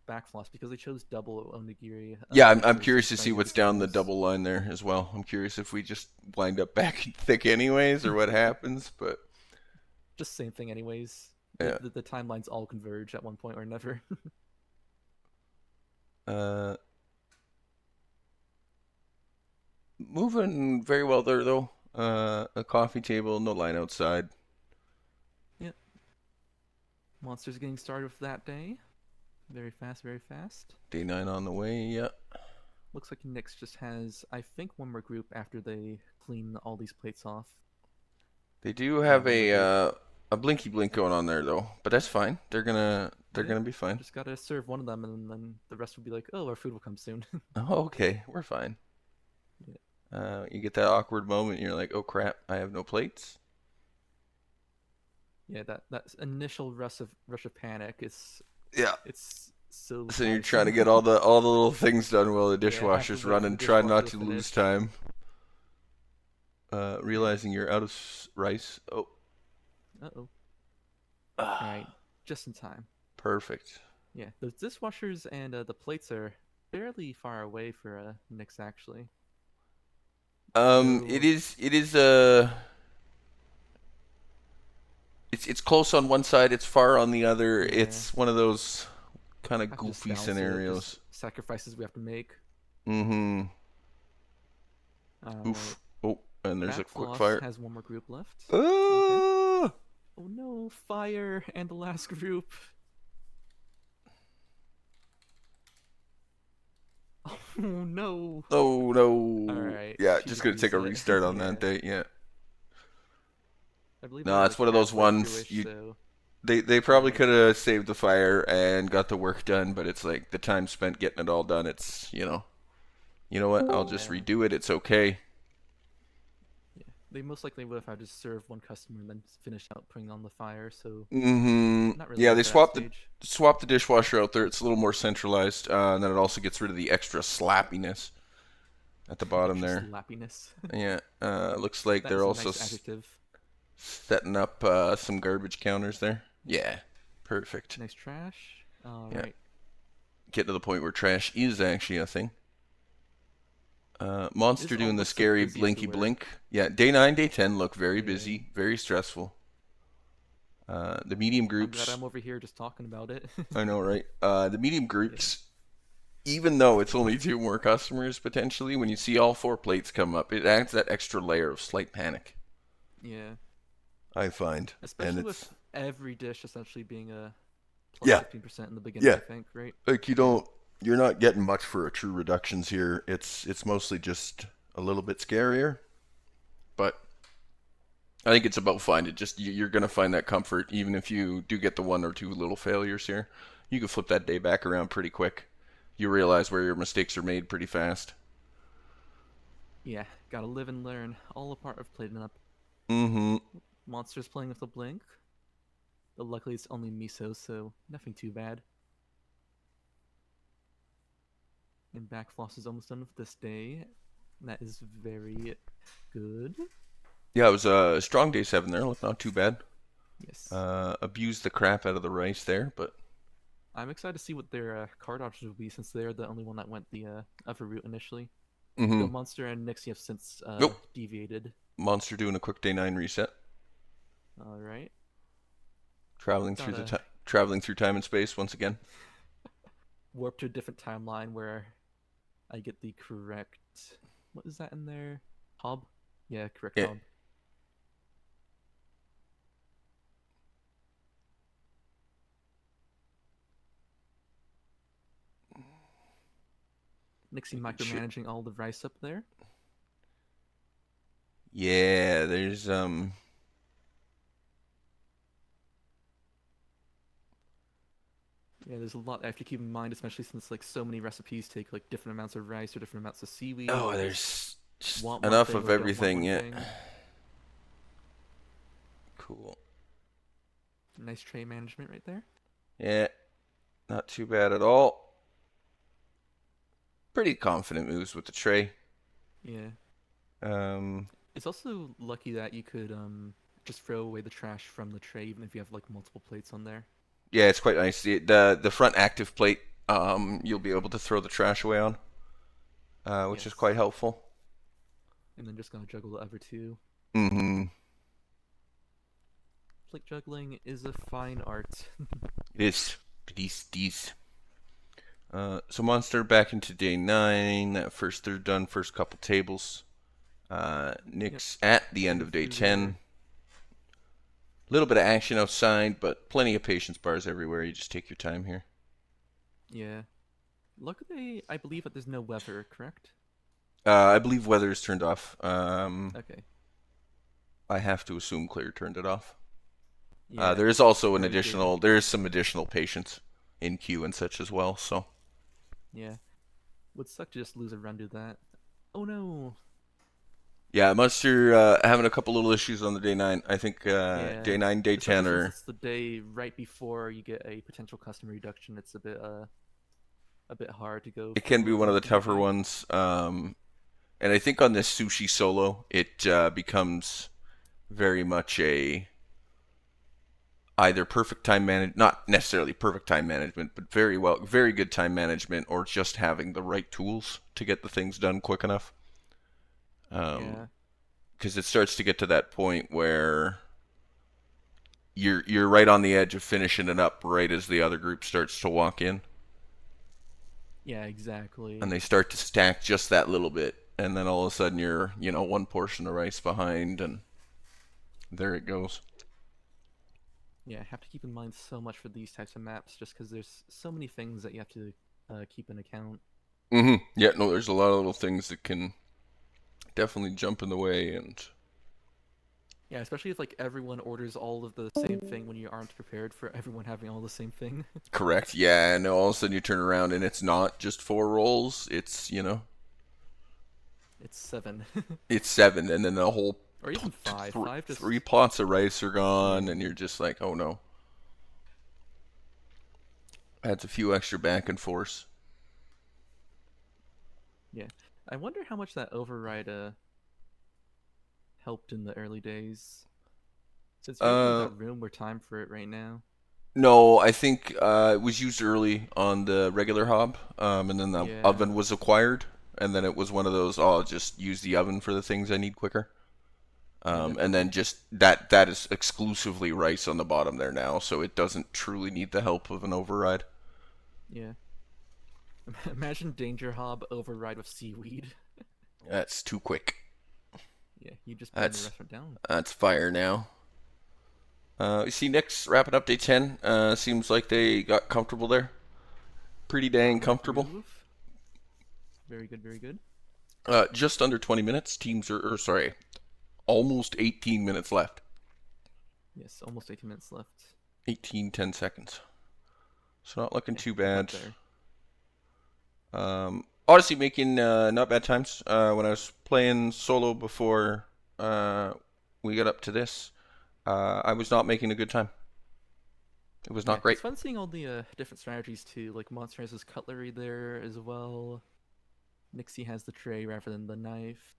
backfloss because they chose double onigiri. Yeah, I'm versus curious to trying see get what's down the squares. double line there as well. I'm curious if we just wind up back thick anyways or what happens, but Just same thing, anyways. Yeah. The timelines all converge at one point or never. Moving very well there though. A coffee table, no line outside. Monsters getting started with that day. Very fast, very fast. Day 9 on the way, yeah. Looks like Nyx just has, I think, one more group after they clean all these plates off. They do have Yeah, a blinky blink going on there though, but that's fine. They're gonna be fine. Just gotta serve one of them, and then the rest will be like, oh, our food will come soon. Oh, okay, we're fine. You get that awkward moment, and you're like, oh crap, I have no plates. Yeah, that initial rush of panic is Yeah. it's so. So you're nice. trying to get all the little things done while the Yeah, dishwasher's have to wait for running, the trying not to dishwasher to lose finish. time. Realizing you're out of rice. Oh. Uh-oh. Alright, just in time. Perfect. Yeah, the dishwashers and the plates are fairly far away for Nyx, actually. It is it's close on one side, it's far on the other. Yeah. It's one of those kind of Have to just goofy balance it, scenarios. just sacrifices we have to make. Mm-hmm. Alright. Oof. Oh, and there's a Backfloss quick fire. has one more group left. Ah! Oh no, fire and the last group. Oh no. Oh no. Alright, Yeah, she just gonna take a reset. restart on Yeah. that day. Yeah. I believe No, we're, it's one of those halfway ones through-ish, you- so... They probably Yeah. could have saved the fire and got the work done, but it's like the time spent getting it all done. It's you know what? I'll just Yeah. redo it. It's okay. Yeah, they most likely would have had to serve one customer and then finish out putting on the fire, so Mm-hmm. not really Yeah, at they that swapped stage. the dishwasher out there. It's a little more centralized, and then it also gets rid of the extra slappiness at the bottom Extra there. slappiness. Yeah. Looks like That they're is a also nice adjective. setting up some garbage counters there. Yeah. Perfect. Nice trash. Yeah. Alright. Get to the point where trash is actually a thing. Monster It doing the almost so scary busy blinky everywhere. blink. Yeah, day 9, day 10 look very Yeah. busy, very stressful. The medium I'm groups. glad I'm over here just talking about it. I know, right? The medium groups even though it's only 2 more customers potentially, when you see all 4 plates come up, it adds that extra layer of slight panic, Yeah. I find. Especially And with every dish essentially being a plus Yeah. 15% in the beginning, Yeah. I think, right? like you're not getting much for a true reductions here. It's mostly just a little bit scarier, but I think it's about fine. You're gonna find that comfort even if you do get the 1 or 2 little failures here. You can flip that day back around pretty quick. You realize where your mistakes are made pretty fast. Yeah, gotta live and learn. All a part of plating up. Mm-hmm. Monsters playing with a blink. But luckily it's only Miso, so nothing too bad. And Backfloss is almost done with this day. That is very good. Yeah, it was a strong day 7 there. Not too bad. Yes. Abused the crap out of the rice there, but I'm excited to see what their card options will be since they're the only one that went the other route initially. mm-hmm. Though Monster and Nixie have since Nope. deviated. Monster doing a quick day 9 reset. Alright. Traveling through time and space once again. Warp to a different timeline where I get the correct... What is that in there? Hob? Yeah, correct Yeah. hob. Nixie micromanaging all the rice up there. Yeah, there's Yeah, there's a lot I have to keep in mind, especially since like so many recipes take like different amounts of rice or different amounts of seaweed. Oh, or there's just want one enough thing of or don't want everything, one yeah. thing. Cool. Nice tray management right there. Yeah, not too bad at all. Pretty confident moves with the tray. Yeah. Um, It's also lucky that you could just throw away the trash from the tray even if you have like multiple plates on there. yeah, it's quite nice. The front active plate, you'll be able to throw the trash away on, which is Yes. quite helpful. And then just gonna juggle the other two. Mm-hmm. Plate juggling is a fine art. It is. These. So Monster back into day 9. That first third done, first couple tables. Nick's at the end of day 10. A little bit of action outside, but plenty of patience bars everywhere. You just take your time here. Yeah. Luckily, I believe that there's no weather, correct? I believe weather is turned off. Okay. I have to assume Clear turned it off. Yeah. There is also Very good. there is some additional patience in queue and such as well. So Yeah. Would suck to just lose a run to that. Oh no. yeah, Monster having a couple little issues on the day 9. I think Yeah. day 9, day 10 Especially are. since it's the day right before you get a potential customer reduction. It's a bit hard to go. It can be for one of the day tougher 9. ones. And I think on this sushi solo, it becomes very much a either perfect time management, not necessarily perfect time management, but very good time management, or just having the right tools to get the things done quick enough. Yeah. Because it starts to get to that point where you're right on the edge of finishing it up right as the other group starts to walk in, Yeah, exactly. and they start to stack just that little bit, and then all of a sudden you're one portion of rice behind, and there it goes. Yeah, I have to keep in mind so much for these types of maps, just because there's so many things that you have to keep in account. Mm-hmm. Yeah, no, there's a lot of little things that can definitely jump in the way, and Yeah, especially if like everyone orders all of the same thing when you aren't prepared for everyone having all the same thing. correct. Yeah, and all of a sudden you turn around and it's not just 4 rolls. It's It's 7. it's 7, and then the whole Or even 5. 5 just 3 pots of rice are gone, and you're just like, oh no. Adds a few extra back and forth. Yeah. I wonder how much that override helped in the early days. Since you haven't got room or time for it right now. No, I think it was used early on the regular hob, and then the Yeah. oven was acquired, and then it was one of those, oh, I'll just use the oven for the things I need quicker. And then just that is exclusively rice on the bottom there now, so it doesn't truly need the help of an override. Yeah. Imagine Danger Hob override with seaweed. That's too quick. Yeah, you just burn the That's restaurant down. that's fire now. You see Nick's Rapid Update 10. Seems like they got comfortable there. Pretty dang comfortable. Groove. Very good, very good. Just under 20 minutes. Teams are, sorry, almost 18 minutes left. Yes, almost 18 minutes left. 18, 10 seconds. So not looking too Up bad. there. Odyssey making not bad times. When I was playing solo before we got up to this, I was not making a good time. It was not great. It's fun seeing all the different strategies too. Like Monster has his cutlery there as well. Nixie has the tray rather than the knife.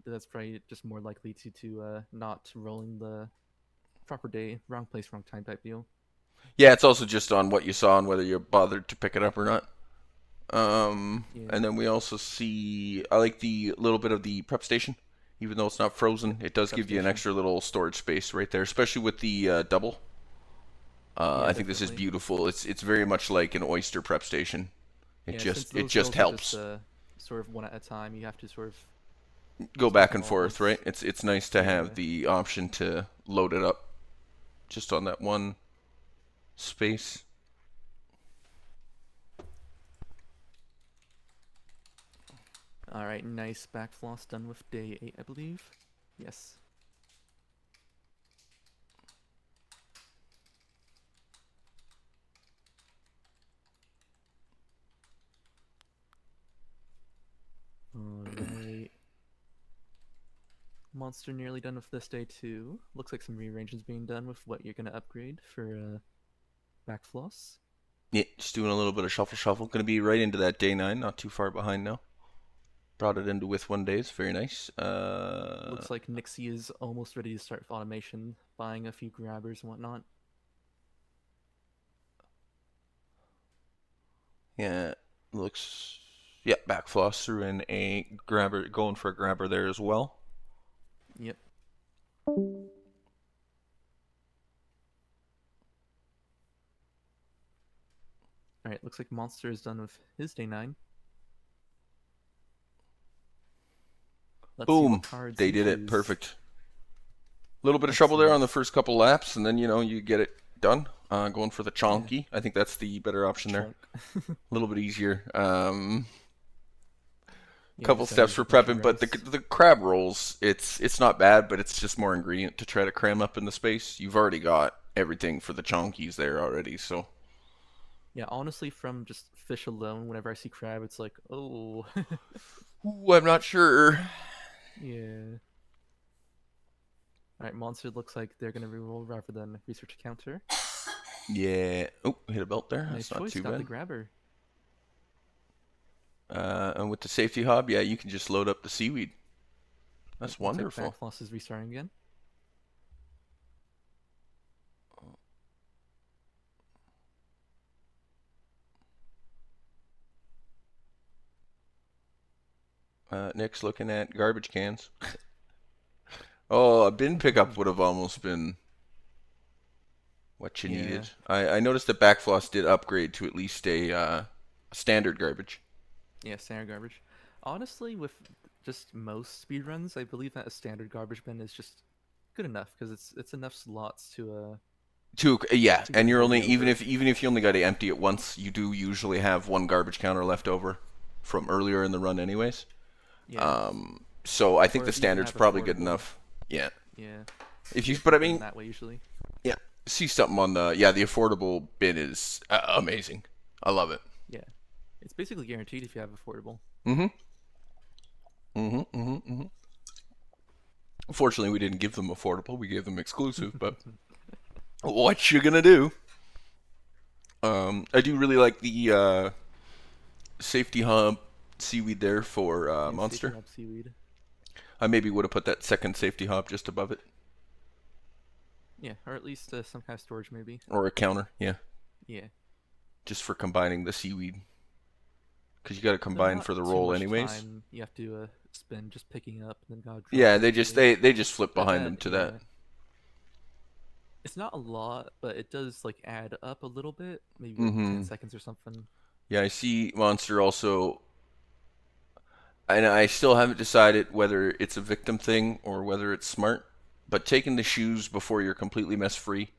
That's probably just more likely to not rolling the proper day, wrong place, wrong time type deal. Yeah, it's also just on what you saw and whether you're bothered to pick it up or not. Yeah. And then we also see, I like the little bit of the prep station. Even though it's not frozen, it does Prep give you an station. extra little storage space right there, especially with the double. I think this is definitely. beautiful. It's very much like an oyster prep station. It Yeah, since just those just rolls are helps. sort of one at a time. You have to sort of Go just back make and them all forth, once. right? It's nice to Yeah. have the option to load it up just on that one space. All right, nice back floss done with day 8, I believe. Yes. Alright. Monster nearly done with this day too. Looks like some rearrangements being done with what you're gonna upgrade for back floss. Yeah, just doing a little bit of shuffle. Going to be right into that day 9, not too far behind now. Brought it into with 1 days, very nice. Looks like Nixie is almost ready to start with automation, buying a few grabbers and whatnot. Yeah, looks. Yeah, back floss threw in a grabber, going for a grabber there as well. Yep. Alright, looks like Monster is done with his day 9. Let's see Boom! what cards They he did it, chooses. perfect. A little bit of trouble there on the Excellent. first couple laps, and then you get it done. Going for the chonky. I think that's the better option there. Chunk. A little bit easier. Yeah, Couple just steps for a bunch of prepping, but rice. the crab rolls, it's not bad, but it's just more ingredient to try to cram up in the space. You've already got everything for the chonkies there already, so Yeah, honestly, from just fish alone, whenever I see crab, it's like, oh. ooh, I'm not sure. Yeah. Alright, Monster looks like they're gonna reroll rather than research a counter. Yeah. Oh, hit a belt there. Nice That's not choice, too got the bad. grabber. And with the safety hob, yeah, you can just load up the seaweed. That's Yep, looks like wonderful. back floss is restarting again. Nick's looking at garbage cans. Oh, a bin pickup would have almost been what you Yeah. needed. I noticed that Backfloss did upgrade to at least a standard garbage. Yeah, standard garbage. Honestly, with just most speedruns, I believe that a standard garbage bin is just good enough because it's enough slots to Yeah, to and get you're only everything over. even if you only got to empty it once, you do usually have one garbage counter left over from earlier in the run, anyways. Yeah. So I think Or the if you even standard's have probably good affordable. enough. Yeah. Yeah. If you, It's but I done mean, that way usually. yeah, see something on the the affordable bin is amazing. I love it. Yeah. It's basically guaranteed if you have affordable. Unfortunately, we didn't give them affordable. We gave them exclusive, but what you gonna do? I do really like the safety hub seaweed there for Yeah, Monster. safety hub seaweed. I maybe would have put that second safety hub just above it, Yeah, or at least some kind of storage maybe. or a counter. Yeah, Yeah. just for combining the seaweed, because you got to Though combine not for the too roll much anyways. time you have to spend just picking up and then gotta drop Yeah, back they to just it. they just flip But behind them to that. yeah. It's not a lot, but it does like add up a little bit, maybe like 10 seconds or something. Yeah, I see Monster also, and I still haven't decided whether it's a victim thing or whether it's smart, but taking the shoes before you're completely mess free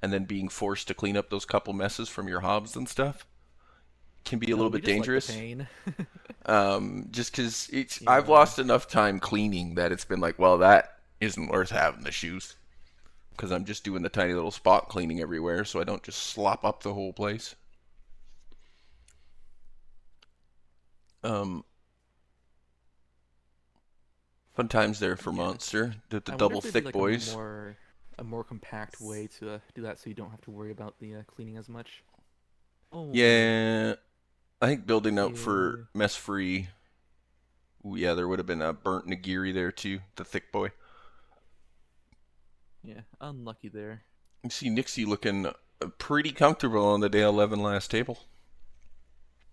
and then being forced to clean up those couple messes from your hobs and stuff can be a No, little we bit just like the dangerous. pain. Just because I've Yeah. lost enough time cleaning that it's been like, well, that isn't worth having the shoes. Because I'm just doing the tiny little spot cleaning everywhere, so I don't just slop up the whole place. Fun times there for Yeah. Monster. The I wonder double if there'd be thick like boys. a more compact way to do that, so you don't have to worry about the cleaning as much. Oh. Yeah, I think building out Yeah. for mess free. Ooh, yeah, there would have been a burnt nigiri there too. The thick boy. Yeah, unlucky there. You see Nixie looking pretty comfortable on the day 11 last table.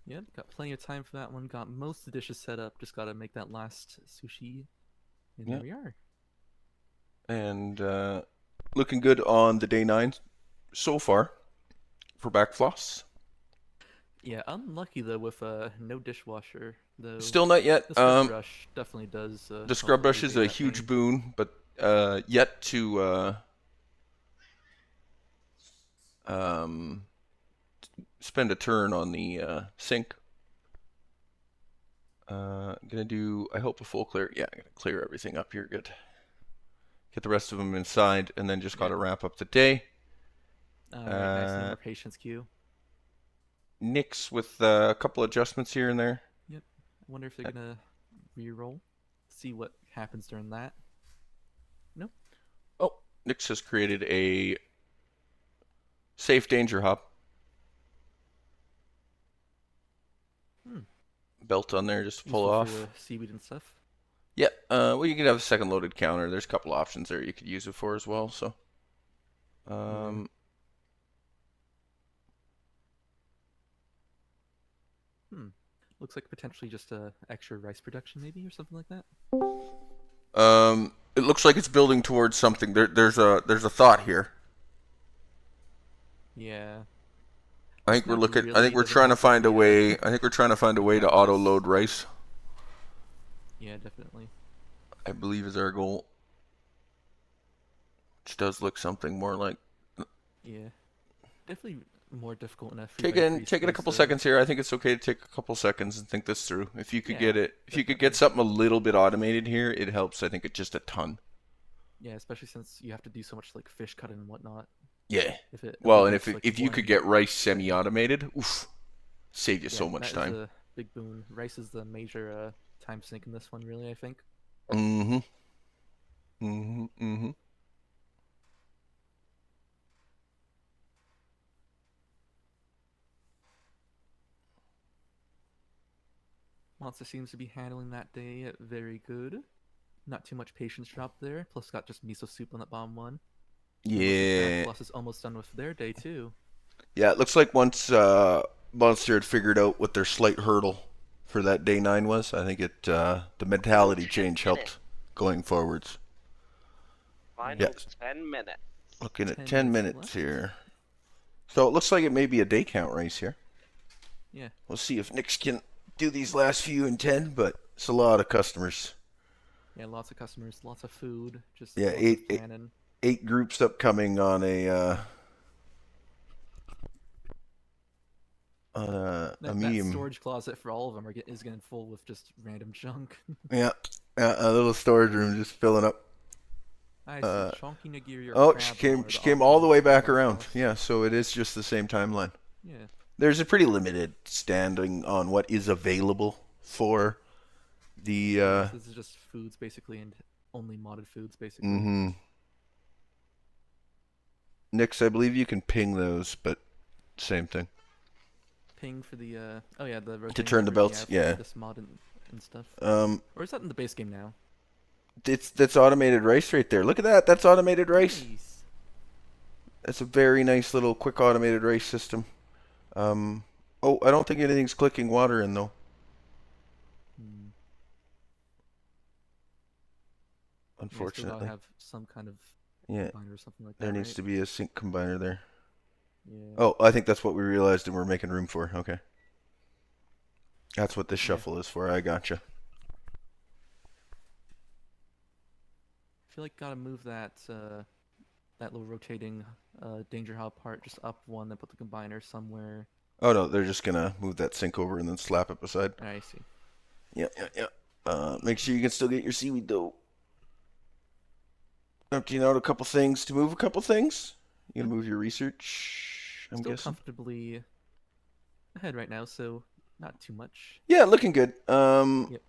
Yep, got plenty of time for that one. Got most of the dishes set up. Just got to make that last sushi. And Yeah. there we are. And looking good on the day 9 so far for back floss. Yeah, unlucky though with no dishwasher though. Still not yet. The scrub brush definitely does. The scrub brush is a huge boon, but yet to spend a turn on the sink. Gonna do, I hope, a full clear. Yeah, I'm gonna clear everything up here. Good. Get the rest of them inside, and then just gotta wrap up the day. Alright, nice, no more patience queue. Nix with a couple adjustments here and there. Yep. I wonder if they're gonna re-roll. See what happens during that. Nope. Oh, Nix has created a safe danger hop. Belt on there, just pull off. For seaweed and stuff. Yeah, well, you could have a second loaded counter. There's a couple options there you could use it for as well. So, Looks like potentially just extra rice production, maybe, or something like that. It looks like it's building towards something. There's a thought here. Yeah. I think we're looking. I think we're trying to find a way. I think we're trying to find a way to auto load rice. Yeah, definitely. I believe is our goal. Which does look something more like. Yeah, definitely more difficult in a Taking a couple seconds here. I think it's okay to take a couple seconds and think this through. If you could get it, if you could get something a little bit automated here, it helps. I think it just a ton. Yeah, especially since you have to do so much like fish cutting and whatnot. Yeah. If it well, and like if you could get rice semi-automated, oof, save you so much time. That is a big boon. Rice is the major time sink in this one, really. I think. Mm-hmm. Mm-hmm. Mm-hmm. Monster seems to be handling that day very good. Not too much patience drop there. Plus, got just miso soup on that bottom one. Yeah. Plus, is almost done with their day too. Yeah, it looks like once Monster had figured out what their slight hurdle for that day 9 was, I think it the mentality change helped going forwards. Final 10 minutes. Looking at 10 minutes here. So it looks like it may be a day count race here. Yeah. We'll see if Nix can do these last few in 10, but it's a lot of customers. Yeah, lots of customers, lots of food. Just yeah, eight groups upcoming on a that meme. Storage closet for all of them is getting full with just random junk. Yeah, a little storage room just filling up. I see. Chonky Nagiri. Oh, she came all the way back around. Yeah, so it is just the same timeline. Yeah. There's a pretty limited standing on what is available for the. This is just foods basically, and only modded foods basically. Mm-hmm. Nix, I believe you can ping those, but same thing. Ping for the the to turn the belts, yeah. This mod and stuff. Or is that in the base game now? That's automated rice right there. Look at that. That's automated rice. Nice. That's a very nice little quick automated rice system. Oh, I don't think anything's clicking water in though. Unfortunately. Still have some kind of combiner or something like that. There needs to be a sync combiner there. Yeah. Oh, I think that's what we realized and we're making room for. Okay. That's what this Yeah. shuffle is for. I gotcha. I feel like gotta move that that little rotating danger hub part just up one, then put the combiner somewhere. Oh no, they're just gonna move that sink over and then slap it beside. I see. Yeah. Make sure you can still get your seaweed though. Emptying out a couple things to move a couple things. You gonna move your research? I'm Still guessing. comfortably ahead right now, so not too much. Yeah, looking good. Yep.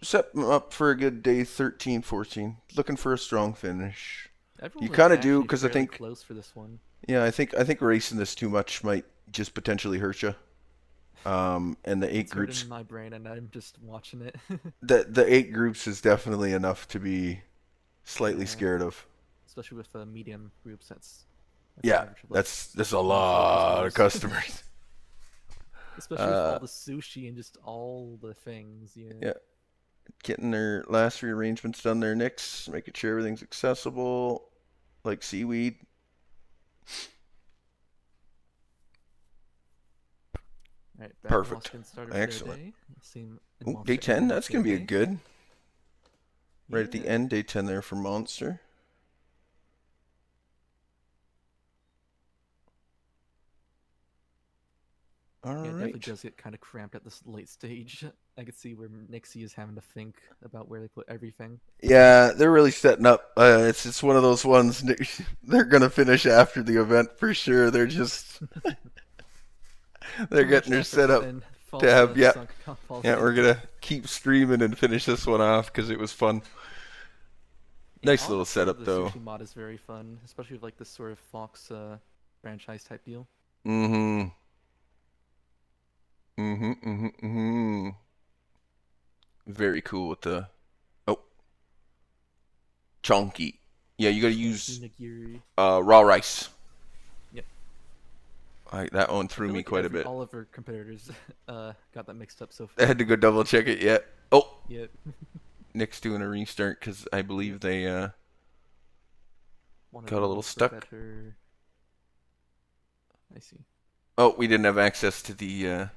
Set 'em up for a good day 13, 14. Looking for a strong finish. Everyone You was kinda do, actually 'cause I fairly think- close for this one. Yeah, I think racing this too much might just potentially hurt you. And the 8 It's groups, hurting my brain, and I'm just watching it. the 8 groups is definitely enough to be slightly Yeah. scared of. Especially with medium groups, that's Yeah, average of, like, that's a 1 lot of customers. customers. Especially with all the sushi and just all the things. Yeah. Getting their last rearrangements done there, Nix. Making sure everything's accessible, like seaweed. All right, Perfect. Started Excellent. For their day. Same in Ooh, Monster day 10, and that's going to be a day. good. Right at the Yeah. end, day 10 there for Monster. All Yeah, it definitely right. does get kind of cramped at this late stage. I could see where Nixie is having to think about where they put everything. Yeah, they're really setting up. It's one of those ones. They're gonna finish after the event for sure. They're just they're Too getting their much effort, setup then falls to have. Yeah, falls yeah. in. We're gonna keep streaming and finish this one off because it was fun. Yeah, Nice all little the sort of setup the though. Sushi mod is very fun, especially with like this sort of Fox franchise type deal. Mm-hmm. Very cool with the chunky. Yeah, you gotta use Nigiri. raw rice. Yep. That one I threw feel me like quite a bit. All of our competitors got that mixed up so I far. had to go double check it yet. Oh, Yep. Nick's doing a restart because I believe they Wanna got a do little for stuck. better- I see. Oh, we didn't have access to the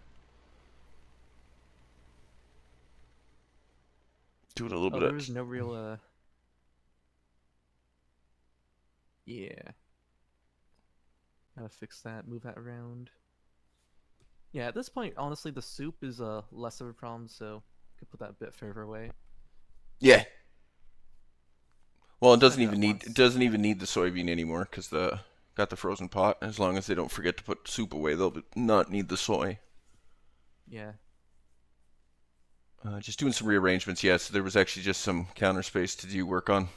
doing a little bit There of was no real yeah. Gotta fix that, move that around. Yeah, at this point, honestly, the soup is less of a problem, so could put that a bit further away. yeah. Well, it Just doesn't had even that need once. it doesn't even need the soybean anymore because got the frozen pot. As long as they don't forget to put soup away, they'll not need the soy. Yeah. Just doing some rearrangements. Yes, there was actually just some counter space to do work on.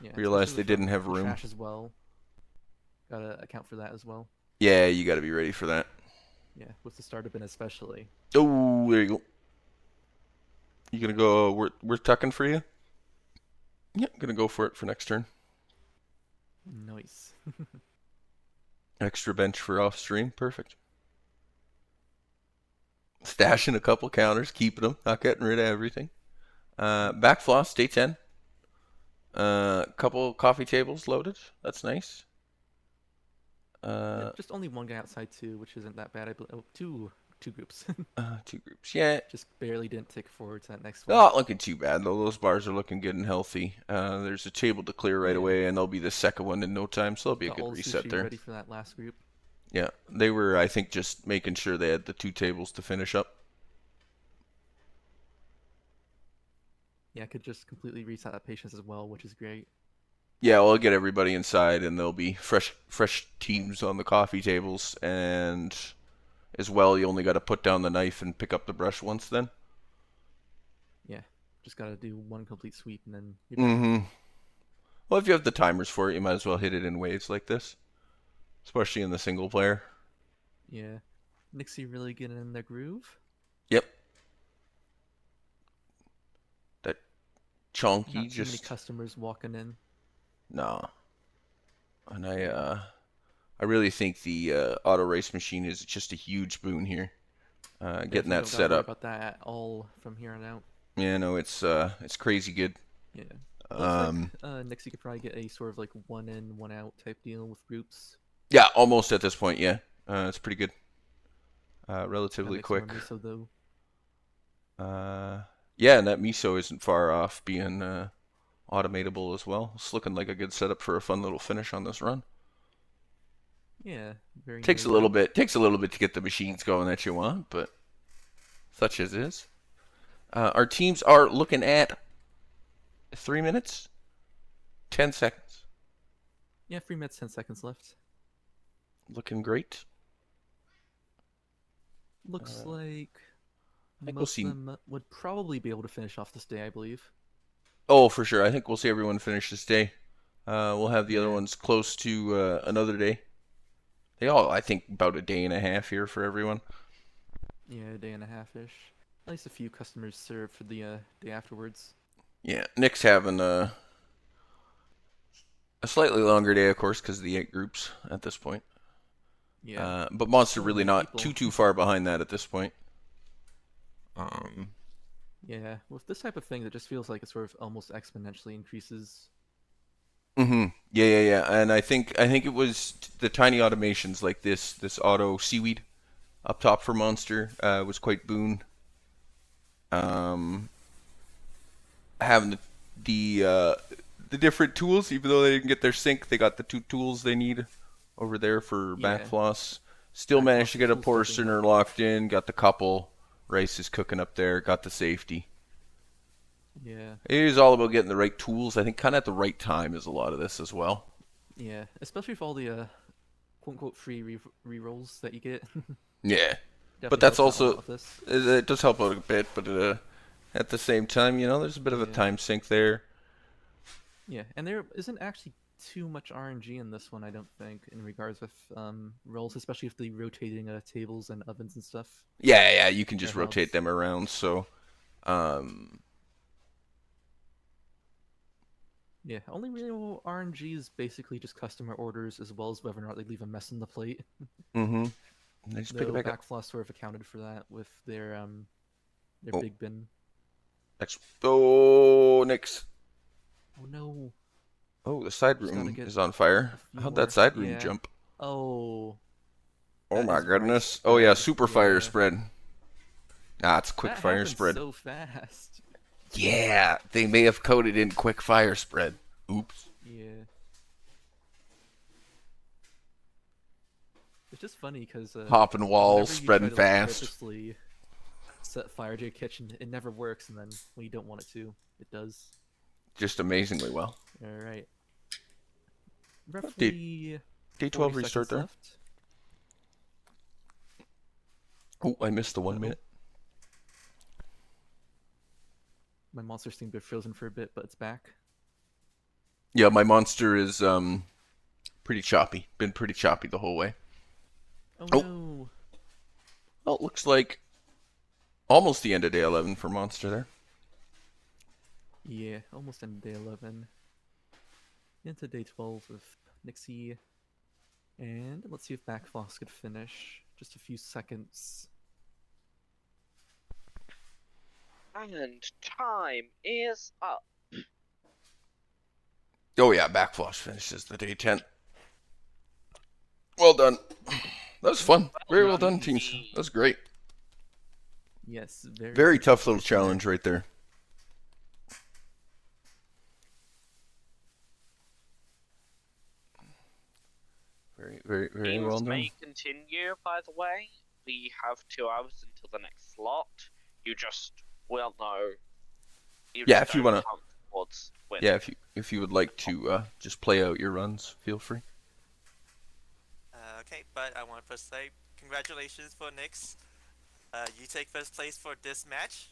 Yeah. Realized especially they with, didn't have the room. Trash as well. Gotta account for that as well. Yeah, you got to be ready for that. Yeah, with the startup bin especially. Oh, there you go. You gonna go? We're tucking for you. Yeah, gonna go for it for next turn. Nice. Extra bench for off stream. Perfect. Stashing a couple counters, keeping them, not getting rid of everything. Back floss, day 10. Couple coffee tables loaded. That's nice. Yeah, just only one guy outside too, which isn't that bad. Two groups. 2 groups. Yeah. Just barely didn't take forward to that next one. Not looking too bad though. Those bars are looking good and healthy. There's a table to clear right Yeah. away, and there'll be the second one in no time, so there'll be a Got good all the reset sushi there. ready for that last group. Yeah, they were, I think, just making sure they had the 2 tables to finish up. Yeah, I could just completely reset that patience as well, which is great. Yeah, well, I'll get everybody inside, and there'll be fresh teams on the coffee tables, and as well, you only got to put down the knife and pick up the brush once then. Yeah, just gotta do one complete sweep and then you're done. Mm-hmm. Well, if you have the timers for it, you might as well hit it in waves like this, especially in the single player. Yeah. Nixie really getting in their groove. Yep. That chonky Not too many just customers walking in. no. And I really think the auto race machine is just a huge boon here. Getting Definitely that don't set gotta worry up. about that at all from here on out. Yeah, no, it's crazy good. Yeah. Looks like Nixie could probably get a sort of like 1 in, 1 out type deal with groups. Yeah, almost at this point. Yeah, it's pretty good. Gotta Relatively make some more quick. Miso though. Yeah, and that Miso isn't far off being automatable as well. It's looking like a good setup for a fun little finish on this run. Yeah, very Takes a noted. little bit. Takes a little bit to get the machines going that you want, but such as is. Our teams are looking at 3 minutes, 10 seconds. Yeah, 3 minutes, 10 seconds left. Looking great. Looks like think we'll most see- of them would probably be able to finish off this day, I believe. Oh, for sure. I think we'll see everyone finish this day. We'll have the other Yeah. ones close to another day. They all, I think, about a day and a half here for everyone. Yeah, a day and a half-ish. At least a few customers served for the day afterwards. Yeah, Nick's having a slightly longer day, of course, because of the 8 groups at this point. Yeah. But Monster So really many not people. too far behind that at this point. Yeah, with this type of thing, it just feels like it sort of almost exponentially increases. Yeah. And I think it was the tiny automations like this auto seaweed up top for Monster was quite boon. Having the different tools, even though they didn't get their sync, they got the 2 tools they need over there for back Yeah. floss. Still Back managed floss to get a tools definitely portioner help. locked in, got the couple. Rice is cooking up there, got the safety. Yeah. It is all about getting the right tools. I think kind of at the right time is a lot of this as well. Yeah, especially with all the quote-unquote free re-rolls that you get. Yeah. Definitely that's helps out a also- lot with this. It does help out a bit, but at the same time, there's a bit of a Yeah. time sink there. Yeah, and there isn't actually too much RNG in this one, I don't think, in regards with rolls, especially with the rotating tables and ovens and stuff. Yeah, you can just That rotate helps. them around, so Yeah, only real RNG is basically just customer orders as well as whether or not they leave a mess in the plate. they just pick it Though back up. Backfloss sort of accounted for that with their Oh. big bin. Oh, Nix. Oh no. Oh, the side Just gotta room get is on fire. a few How'd more. that side room Yeah. jump? Oh. Oh That my is goodness. rice Oh yeah, spread. super fire Yeah. spread. It's quick That fire happened spread. so fast. Yeah, they may have coded in quick fire spread. Oops. Yeah. It's just funny because Hopping walls, spreading fast. Purposely set fire to your kitchen, it never works, and then when you don't want it to, it does. Just amazingly well. All right. Roughly Day 40 12 restart seconds there. left. Oh, I missed the 1 Uh-oh. minute. My monster seemed to be frozen for a bit, but it's back. Yeah, my monster is pretty choppy. Been pretty choppy the whole way. Oh, Oh. no! Well, it looks like almost the end of day 11 for monster there. Yeah, almost ended day 11. Into day 12 with Nixie. And let's see if Backfloss could finish. Just a few seconds. And time is up. Oh yeah, backflush finishes the day 10. Well done. That was fun. Very well done, teams. That was great. Yes, very Very tough little competition there. challenge right there. Very Games well done. may continue, by the way. We have 2 hours until the next slot. You just will know. Yeah, if you wanna- Towards win. Yeah, if you would like to just play out your runs, feel free. Okay, but I want to first say congratulations for Nyx. You take first place for this match.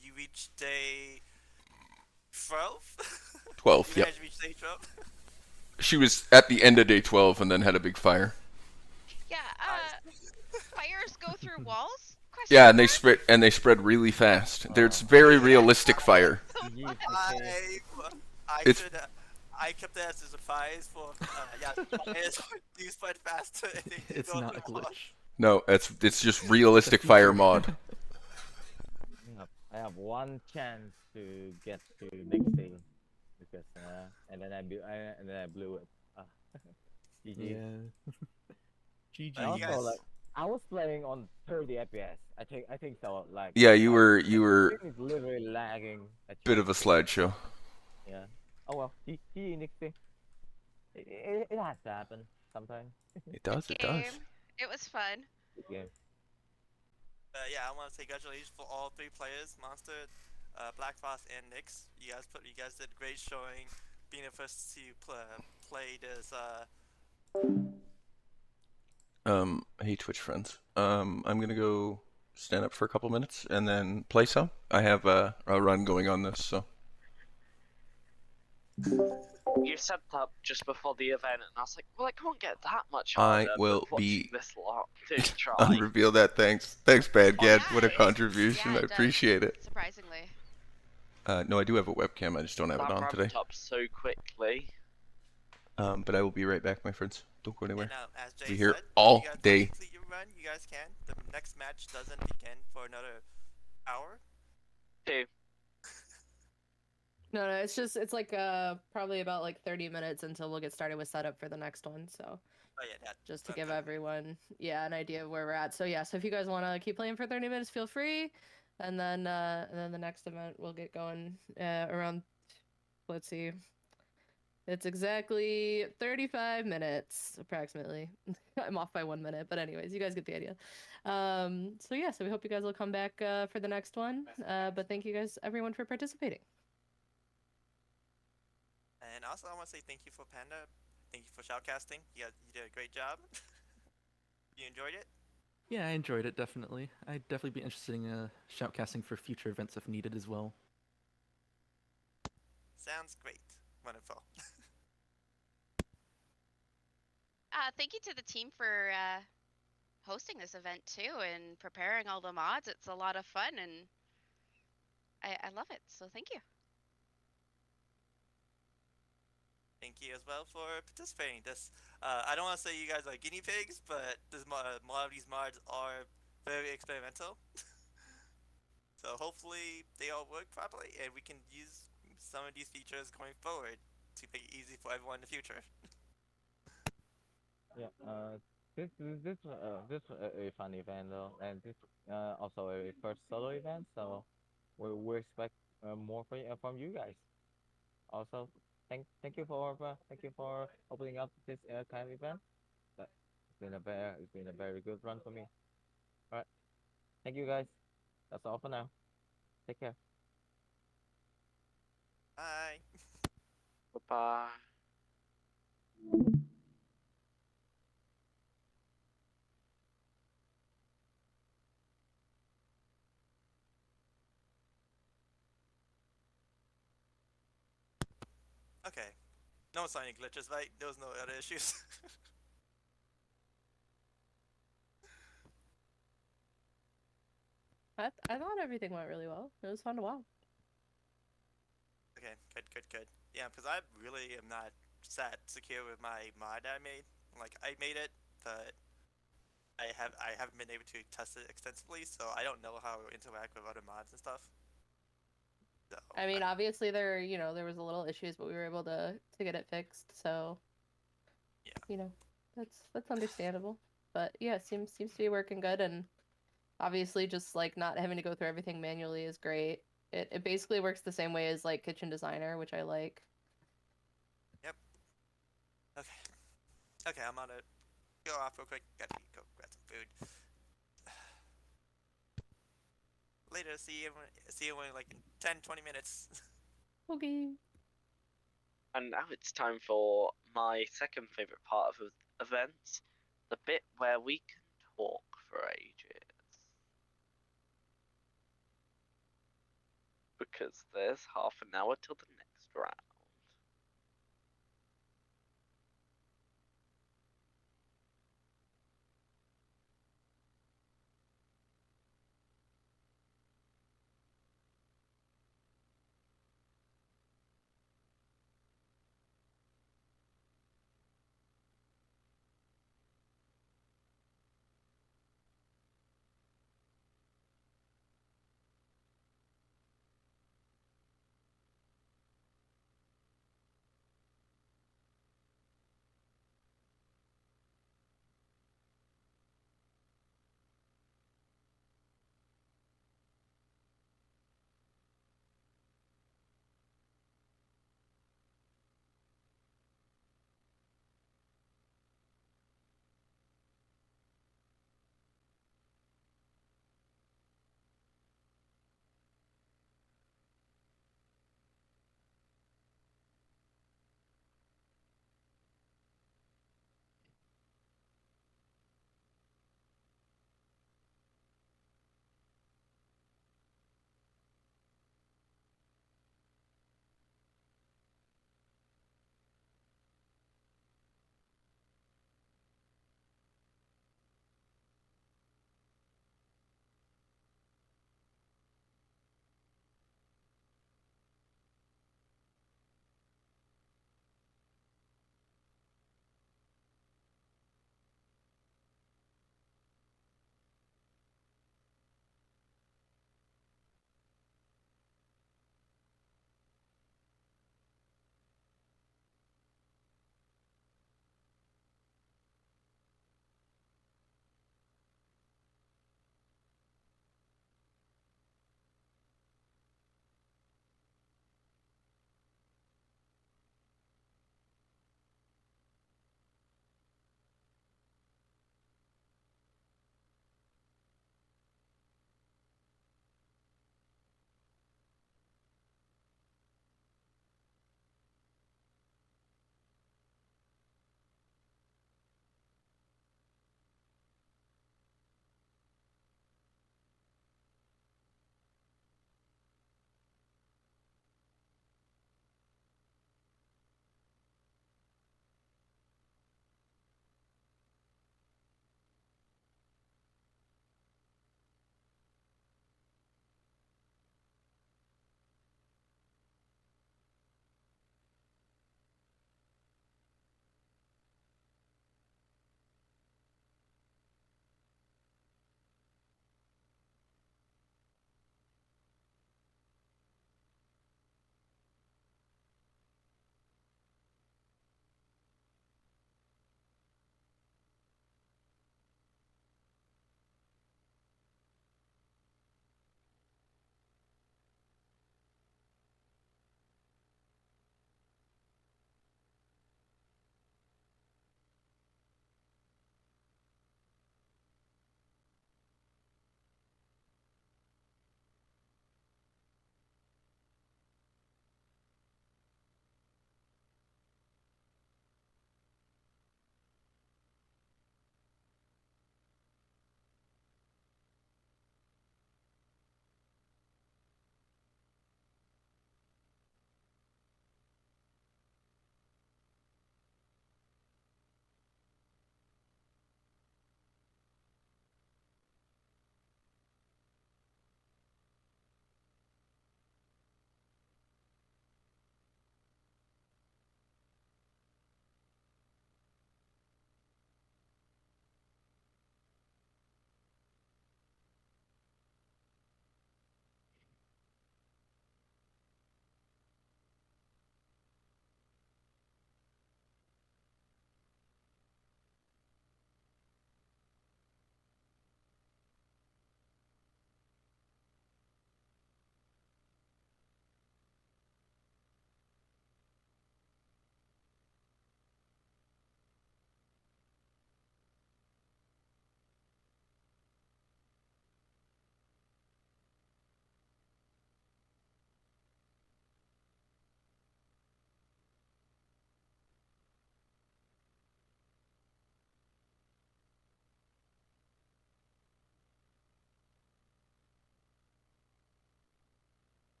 You reached day 12. 12, You yep. managed to reach day 12. She was at the end of day 12 and then had a big fire. Yeah, fires go through walls? Yeah, and they spread really fast. It's very realistic fire. It's- I kept that as a fires for fires do spread faster. And they It's go not a through walls. glitch. No, it's just realistic fire mod. I have one chance to get to next day because and then I blew it. GG. Yeah. GG. And also, guys- like, I was playing on 30 FPS. I think so. Like Yeah, you my were screen is literally lagging. bit of a slideshow. Yeah. Oh well. He Nick thing. It has to happen sometimes. It does. It does. Game. It was fun. Good game. Yeah, I want to say congratulations for all 3 players, Monster, Black Frost, and Nyx. You guys did great showing, being the first to play this. Hey Twitch friends. I'm gonna go stand up for a couple minutes and then play some. I have a run going on this, so. You said that just before the event, and I was like, well, it can't get that much I harder. will but watching be this lot to try. unreveal that. Thanks, Bad Gad. Yeah, What a it- contribution. yeah, I it does, appreciate it. Surprisingly. No, I do have a webcam. I just don't have it That on today. ramped up so quickly. But I will be right back, my friends. Don't go anywhere. And as Jay Be here said, all you guys day. want to complete your run, you guys can. The next match doesn't begin for another hour. 2. No, it's like probably about like 30 minutes until we'll get started with setup for the next one. So Oh yeah, that. just to give everyone, yeah, an idea of where we're at. So yeah, so if you guys want to keep playing for 30 minutes, feel free. And then the next event will get going around, let's see, it's exactly 35 minutes approximately. I'm off by 1 minute, but anyways, you guys get the idea. So yeah, so we hope you guys will come back for the next one. But thank you guys, everyone, for participating. And also, I want to say thank you for Panda. Thank you for shoutcasting. You did a great job. You enjoyed it? Yeah, I enjoyed it, definitely. I'd definitely be interested in shoutcasting for future events if needed as well. Sounds great. Wonderful. Thank you to the team for hosting this event too and preparing all the mods. It's a lot of fun and I love it. So thank you. Thank you as well for participating. I don't want to say you guys are guinea pigs, but a lot of these mods are very experimental. So hopefully they all work properly, and we can use some of these features going forward to make it easy for everyone in the future. Yeah. This a fun event though, and this also a first solo event. So we expect more from you guys. Also, thank you for opening up this kind of event. But it's been a very good run for me. All right, thank you guys. That's all for now. Take care. Bye. Bye-bye. Okay. No signing glitches, right? There was no other issues. I thought everything went really well. It was fun to watch. Okay, good. Yeah, because I really am not that secure with my mod I made. Like, I made it, but I haven't been able to test it extensively, so I don't know how it will interact with other mods and stuff. So, I mean, obviously there was a little issues, but we were able to get it fixed. So yeah. That's understandable. But yeah, it seems to be working good, and obviously just like not having to go through everything manually is great. It basically works the same way as like Kitchen Designer, which I like. Yep. Okay. Okay, I'm gonna go off real quick. Gotta go grab some food. Later, see you in like 10-20 minutes. Okay. And now it's time for my second favourite part of events, the bit where we can talk for ages. Because there's half an hour till the next round.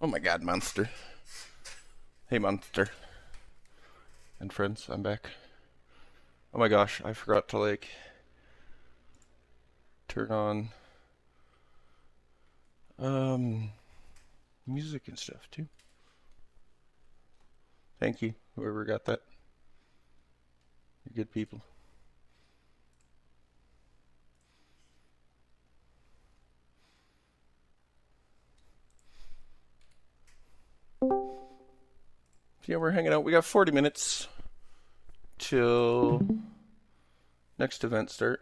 Oh my god, monster. Hey, monster. And friends, I'm back. Oh my gosh, I forgot to, like, turn on, music and stuff, too. Thank you, whoever got that. You're good people. Yeah, we're hanging out. We got 40 minutes till next event start.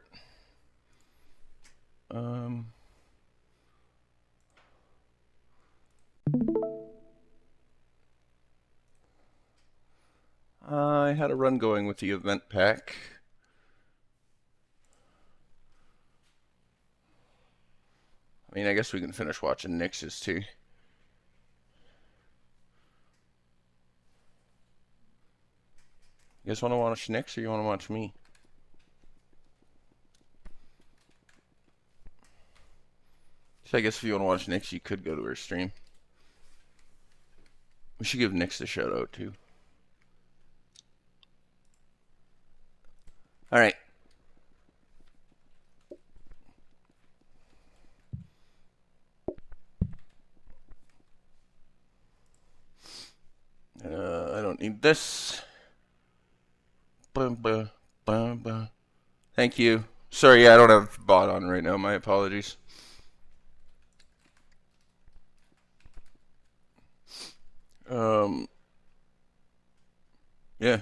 I had a run going with the event pack. I mean, I guess we can finish watching Nix's too. You guys want to watch Nix or you want to watch me? So I guess if you want to watch Nix, you could go to her stream. We should give Nix a shout out too. All right. I don't need this. Thank you. Sorry, I don't have bot on right now. My apologies. Yeah.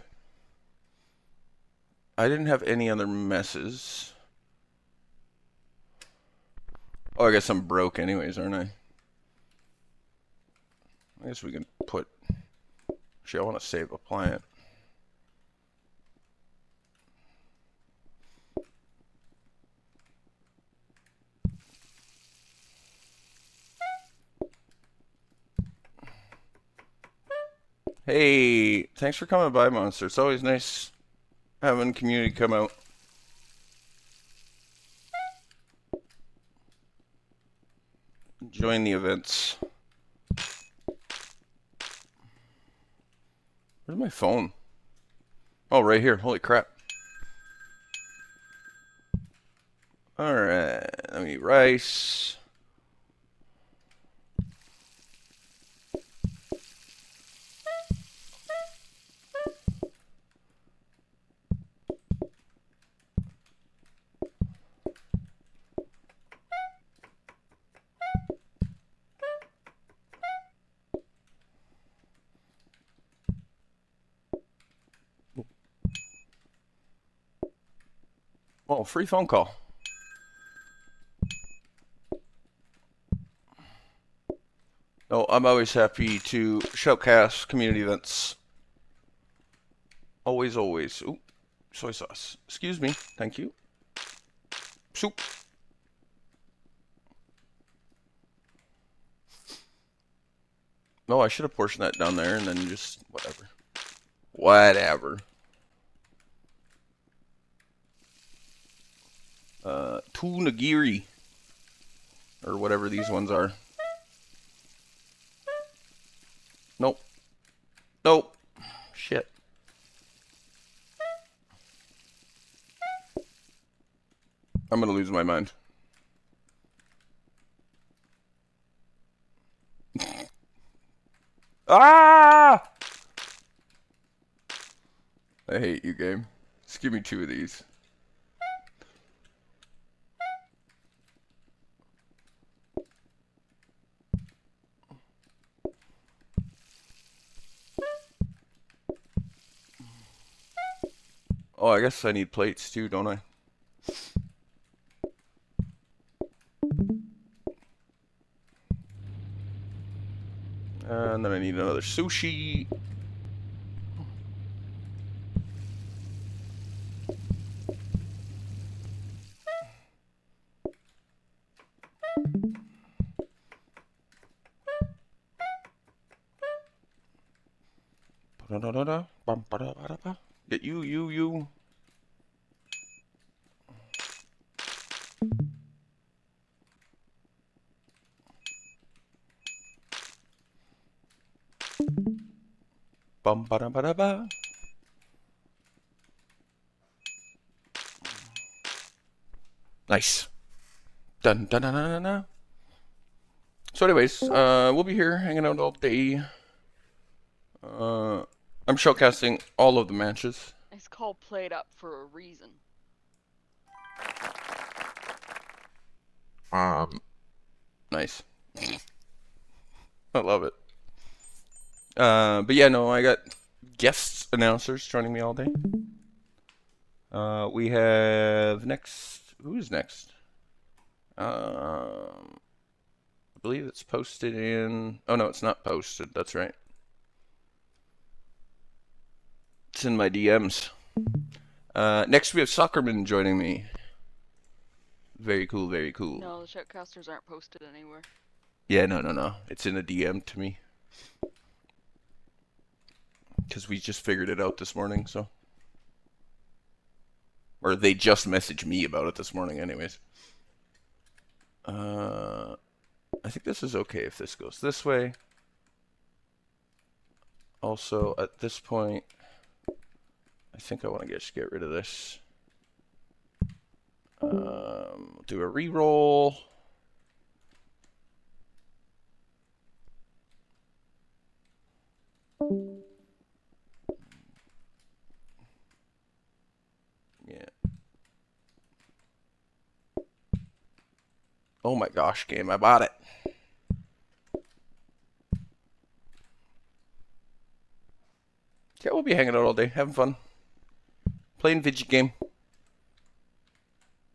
I didn't have any other messes. Oh, I guess I'm broke anyways, aren't I? I guess we can put... Actually, I want to save a plant. Hey, thanks for coming by, Monster. It's always nice having community come out. Join the events. Where's my phone? Oh, right here. Holy crap. Alright, let me eat rice. Oh, free phone call. No, I'm always happy to shoutcast community events. Always, always. Ooh, soy sauce. Excuse me. Thank you. Soup. No, I should have portioned that down there and then just whatever. Whatever. Two nigiri. Or whatever these ones are. Nope. Nope. Shit. I'm gonna lose my mind. Ah! I hate you, game. Just give me 2 of these. Oh, I guess I need plates too, don't I? And then I need another sushi. Get you. Bum ba da ba da ba. Nice. Dun dun dun dun dun. So, anyways, we'll be here hanging out all day. I'm shoutcasting all of the matches. It's called Played Up for a reason. Nice. I love it. But yeah, no, I got guest announcers joining me all day. We have next. Who's next? I believe it's posted in. Oh no, it's not posted. That's right. It's in my DMs. Next we have Soccerman joining me. Very cool, very cool. No, the shoutcasters aren't posted anywhere. Yeah, no. It's in a DM to me. Because we just figured it out this morning, so. Or they just messaged me about it this morning, anyways. I think this is okay if this goes this way. Also, at this point, I think I want to just get rid of this. Do a reroll. Yeah. Oh my gosh, game, I bought it. Yeah, we'll be hanging out all day, having fun. Playing video game.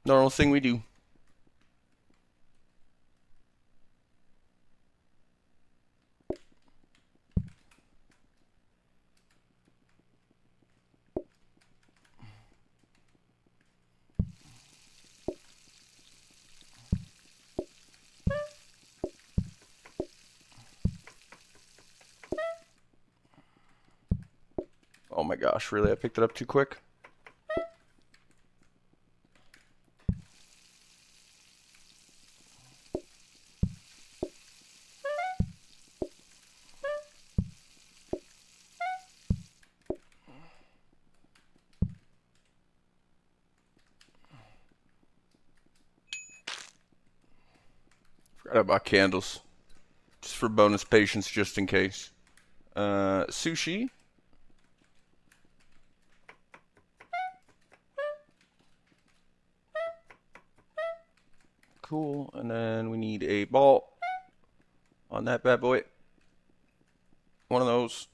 Normal thing we do. Oh my gosh, really? I picked it up too quick? Forgot about candles. Just for bonus patience, just in case. Sushi. Cool. And then we need a ball on that bad boy. One of those.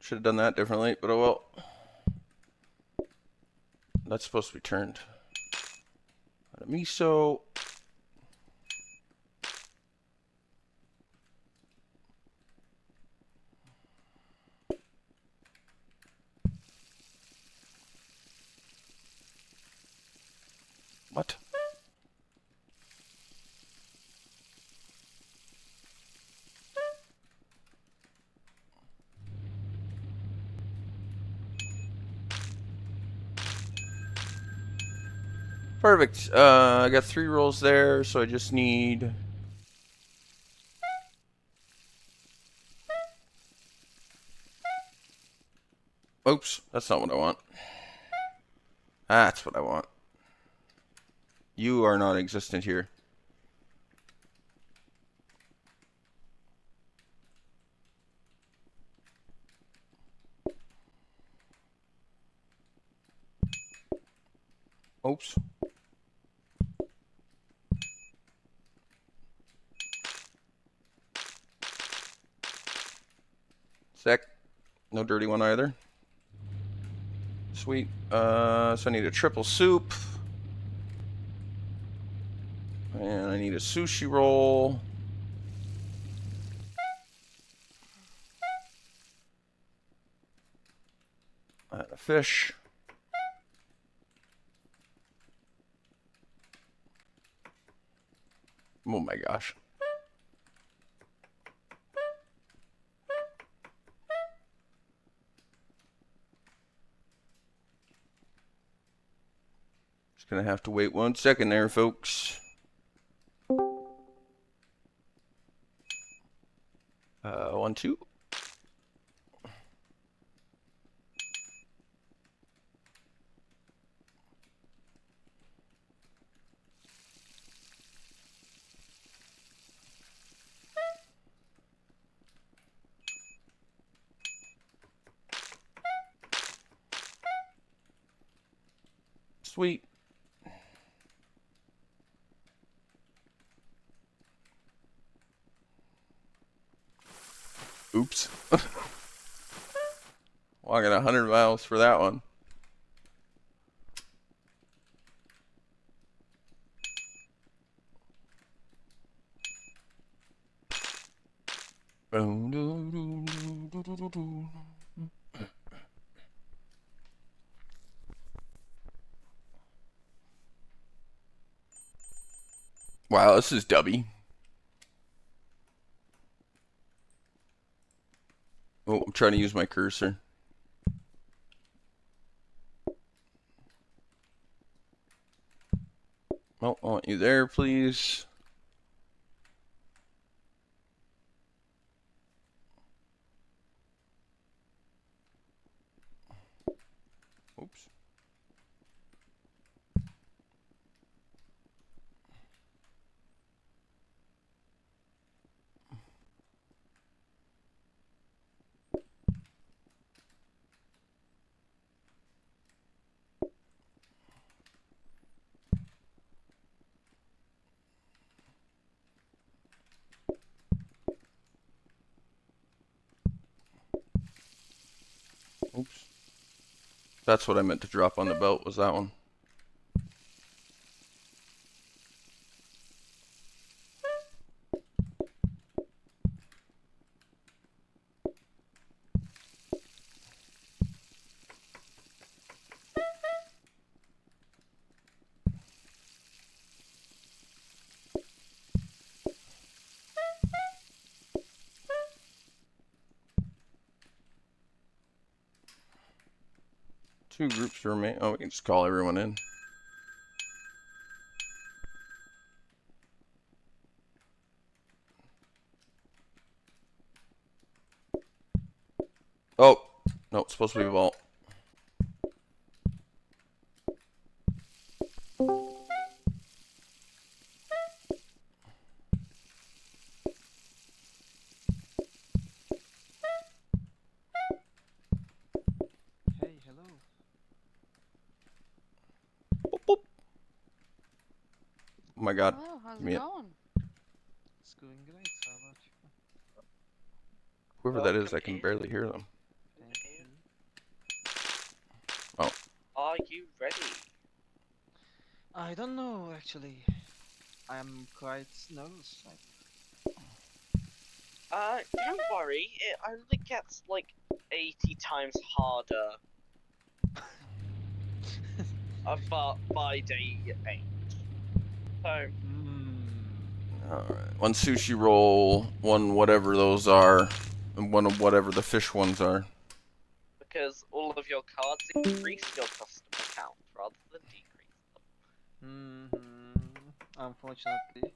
Should have done that differently, but oh well. That's supposed to be turned. A miso. What? Perfect. I got 3 rolls there, so I just need... Oops, that's not what I want. That's what I want. You are not existent here. Oops. Sec. No dirty one either. Sweet. So I need a triple soup. And I need a sushi roll. And a fish. Oh my gosh. Just gonna have to wait 1 second there, folks. 1, 2. Sweet. Oops. Walking 100 miles for that one. Wow, this is dubby. Oh, I'm trying to use my cursor. Oh, I want you there, please. Oops. Oops. That's what I meant to drop on the belt, was that one. Two groups remain. Oh, we can just call everyone in. Oh, no, it's supposed to be a vault. Hey, hello. Boop, boop. Oh my god. Oh, how's Give me it it. going? It's going great. How about you? Whoever that is, Welcome I can in. barely hear them. Thank you. Oh. Are you ready? I don't know actually. I'm quite nervous. Don't worry. It only gets like 80 times harder. But by day 8. So. Alright. 1 sushi roll, 1 whatever those are, and 1 of whatever the fish ones are. Because all of your cards increase your custom account rather than decrease them. Unfortunately.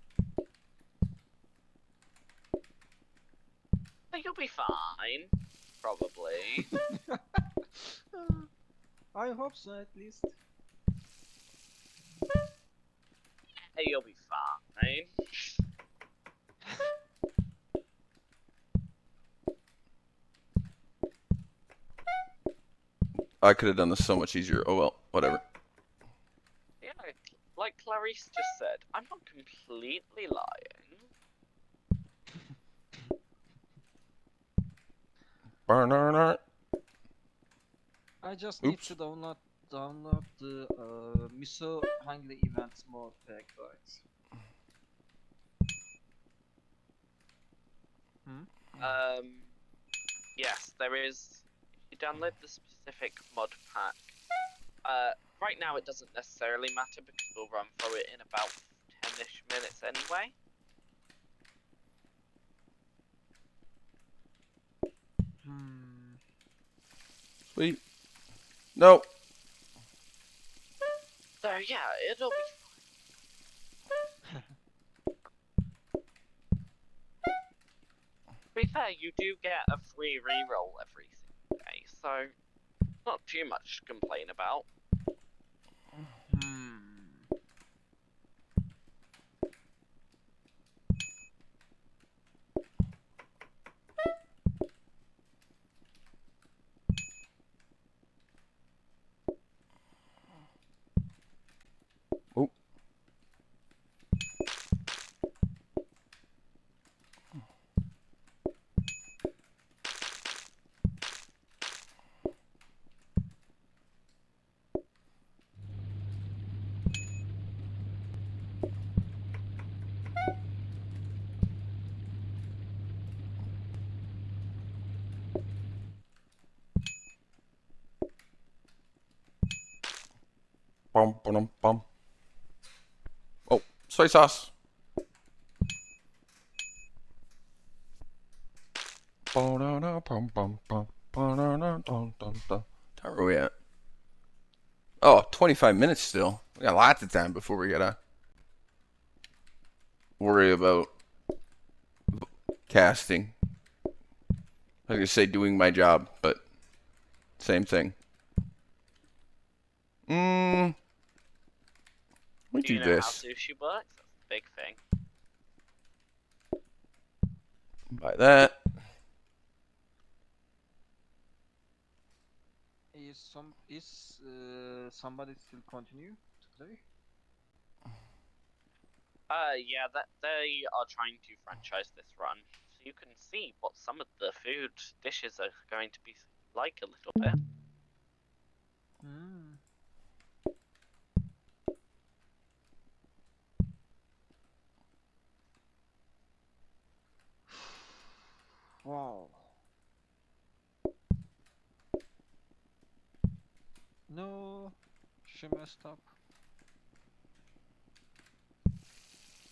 But you'll be fine. Probably. I hope so, at least. Hey, you'll be fine. I could have done this so much easier. Oh well, whatever. Yeah, like Clarice just said, I'm not completely lying. Barnarnart. I just need Oops. to download the Miso Hungry Events mod pack, right? Yes, there is. If you download the specific mod pack, right now it doesn't necessarily matter because we'll run through it in about 10-ish minutes anyway. Sweet. No. So yeah, it'll be fine. To be fair, you do get a free reroll every single day, so not too much to complain about. Oh. Bum, bum, bum. Oh, soy sauce. Where are we at? Oh, 25 minutes still. We got lots of time before we gotta worry about casting. I was gonna say doing my job, but same thing. Let me Do you do know how this. sushi works? That's the big thing. Buy that. Is somebody still continue to play? Yeah, that they are trying to franchise this run, so you can see what some of the food dishes are going to be like a little bit. Wow. No, she messed up.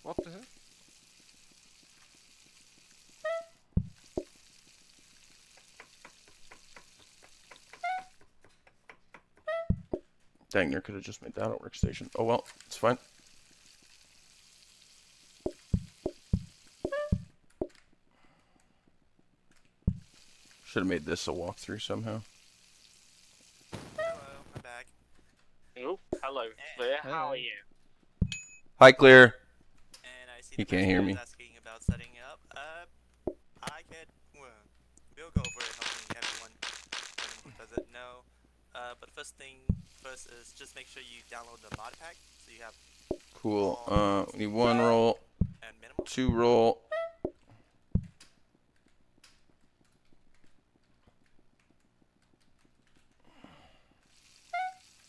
What the heck? Dang, there could have just made that a workstation. Oh well, it's fine. Should have made this a walkthrough somehow. Hello, I'm back. Oh, hello, Claire. How are Hey. you? Hi, Claire. And I see He the can't hear person me. is asking about setting it up. We'll go over helping everyone who doesn't know. But first thing first is just make sure you download the mod pack so you have Cool. all the mods We need 1 roll, and minimal. 2 roll.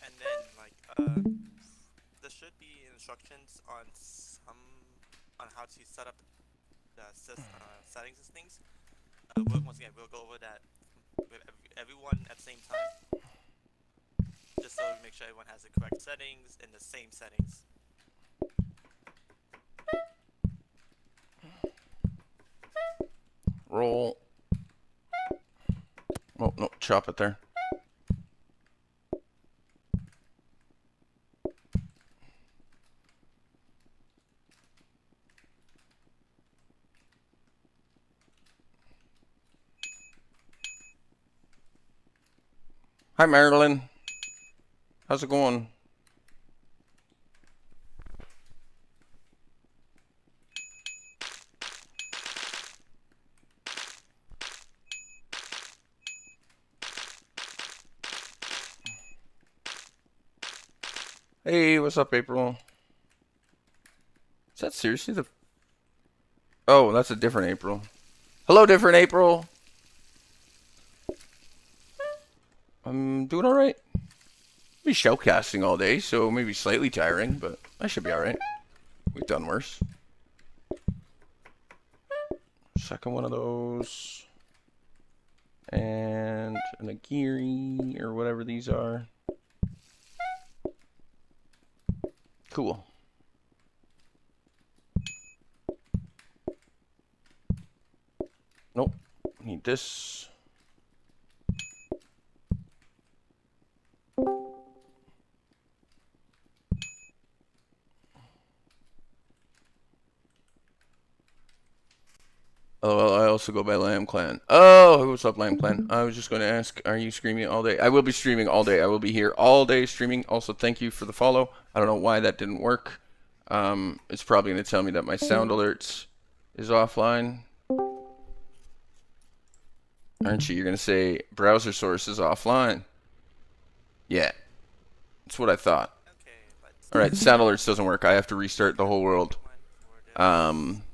And then there should be instructions on how to set up the settings and things. Once again, we'll go over that with everyone at the same time, just so we make sure everyone has the correct settings and the same settings. Roll. Oh, no, chop it there. Hi, Marilyn. How's it going? Hey, what's up, April? Is that seriously the... Oh, that's a different April. Hello, different April. I'm doing alright. Be shoutcasting all day, so maybe slightly tiring, but I should be alright. We've done worse. Second one of those. And an agiri, or whatever these are. Cool. Nope. Need this. Oh, well, I also go by Lamb Clan. Oh, what's up, Lamb Clan? I was just going to ask, are you streaming all day? I will be streaming all day. I will be here all day streaming. Also, thank you for the follow. I don't know why that didn't work. It's probably going to tell me that my sound alerts is offline. Aren't you? You're going to say browser source is offline. Yeah. That's what I thought. Alright, sound alerts doesn't work. I have to restart the whole world.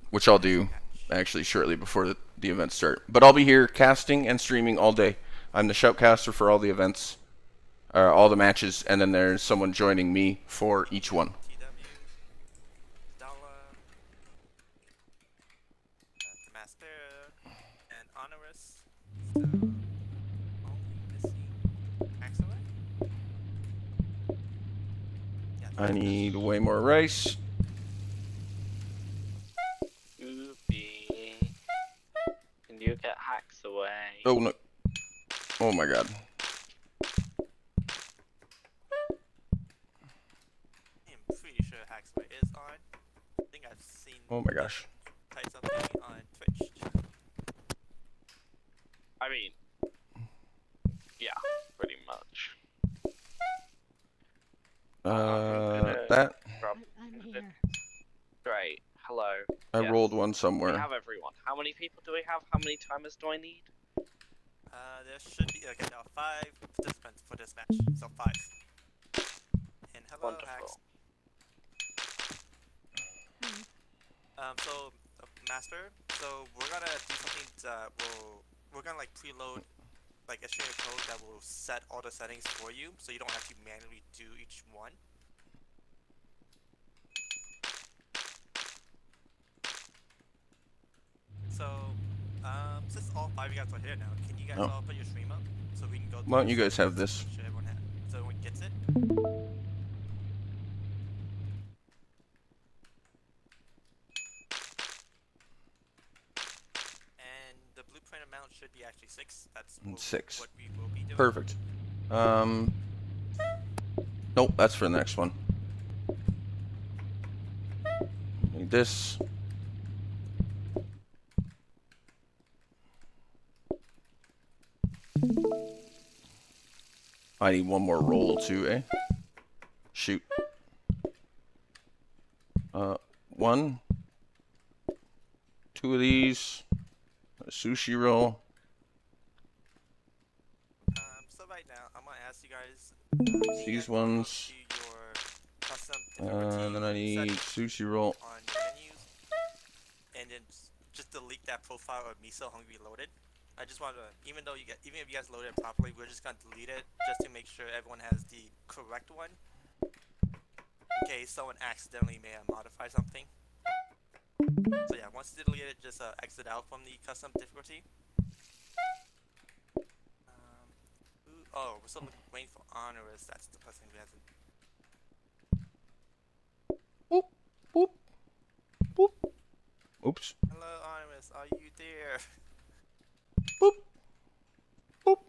Which I'll do actually shortly before the events start. But I'll be here casting and streaming all day. I'm the shoutcaster for all the events, all the matches, and then there's someone joining me for each one. I need way more rice. Oopie. Can you get hacks away? Oh no! Oh my god! I'm pretty sure Hacksway is on. I think I've seen. Oh my gosh! Type something on Twitch. I mean, yeah, pretty much. That. I'm here. Great. Hello. I Yes. rolled one We somewhere. have everyone. How many people do we have? How many timers do I need? There should be, okay, there are 5 participants for this match, so 5. And hello, Wonderful. Hacks. So, Master, so we're gonna do something that we're gonna like preload like a string of code that will set all the settings for you, so you don't have to manually do each one. So, since all 5 of you guys are here now, can you guys all put your stream up so we can go through Why don't you the guys have settings, this? make sure everyone gets it? And the blueprint amount should be actually 6. That's what we will be doing. Perfect. Nope, that's for the next one. Need this. I need one more roll too, eh? Shoot. 1. 2 of these. A sushi roll. So right now, I'm gonna ask you guys. These ones. Your custom And then I need sushi roll. on your menus, and then just delete that profile of Miso Hungry Loaded. I just want to, even if you guys loaded it properly, we're just gonna delete it just to make sure everyone has the correct one. In case someone accidentally may have modified something. So yeah, once you delete it, just exit out from the custom difficulty. Oh, we're still waiting for Honorous. That's the person who hasn't. Boop, boop, boop. Oops. Hello, Honorous. Are you there? Boop, boop.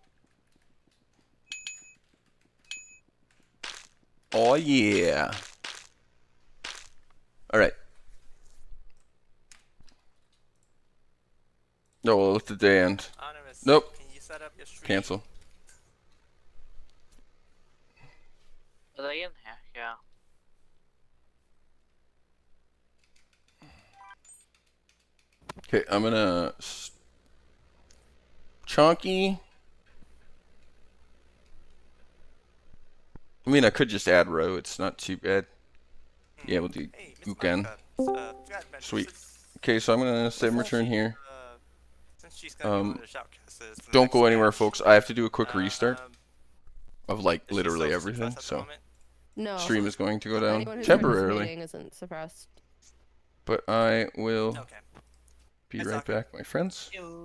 Oh yeah. All right. No, we'll let the day end. Honorous, Nope. can you set up your stream? Cancel. Are they in here? Yeah. Okay, I'm gonna Chonky. I mean, I could just add row. It's not too bad. Yeah, we'll do Hey, Miss Uken. Monica, forgot to mention, Sweet. since, Okay, so I'm gonna save my since turn she, here. since she's gonna be one of the shoutcasters for the Don't next go anywhere, match, folks. I have to do a quick restart um, of like is she literally still everything. suppressed at the So moment? No. stream is going to go down Anyone who's temporarily, participating isn't suppressed. but I will Okay. be Hey, right Soccer. back, my friends. Ew.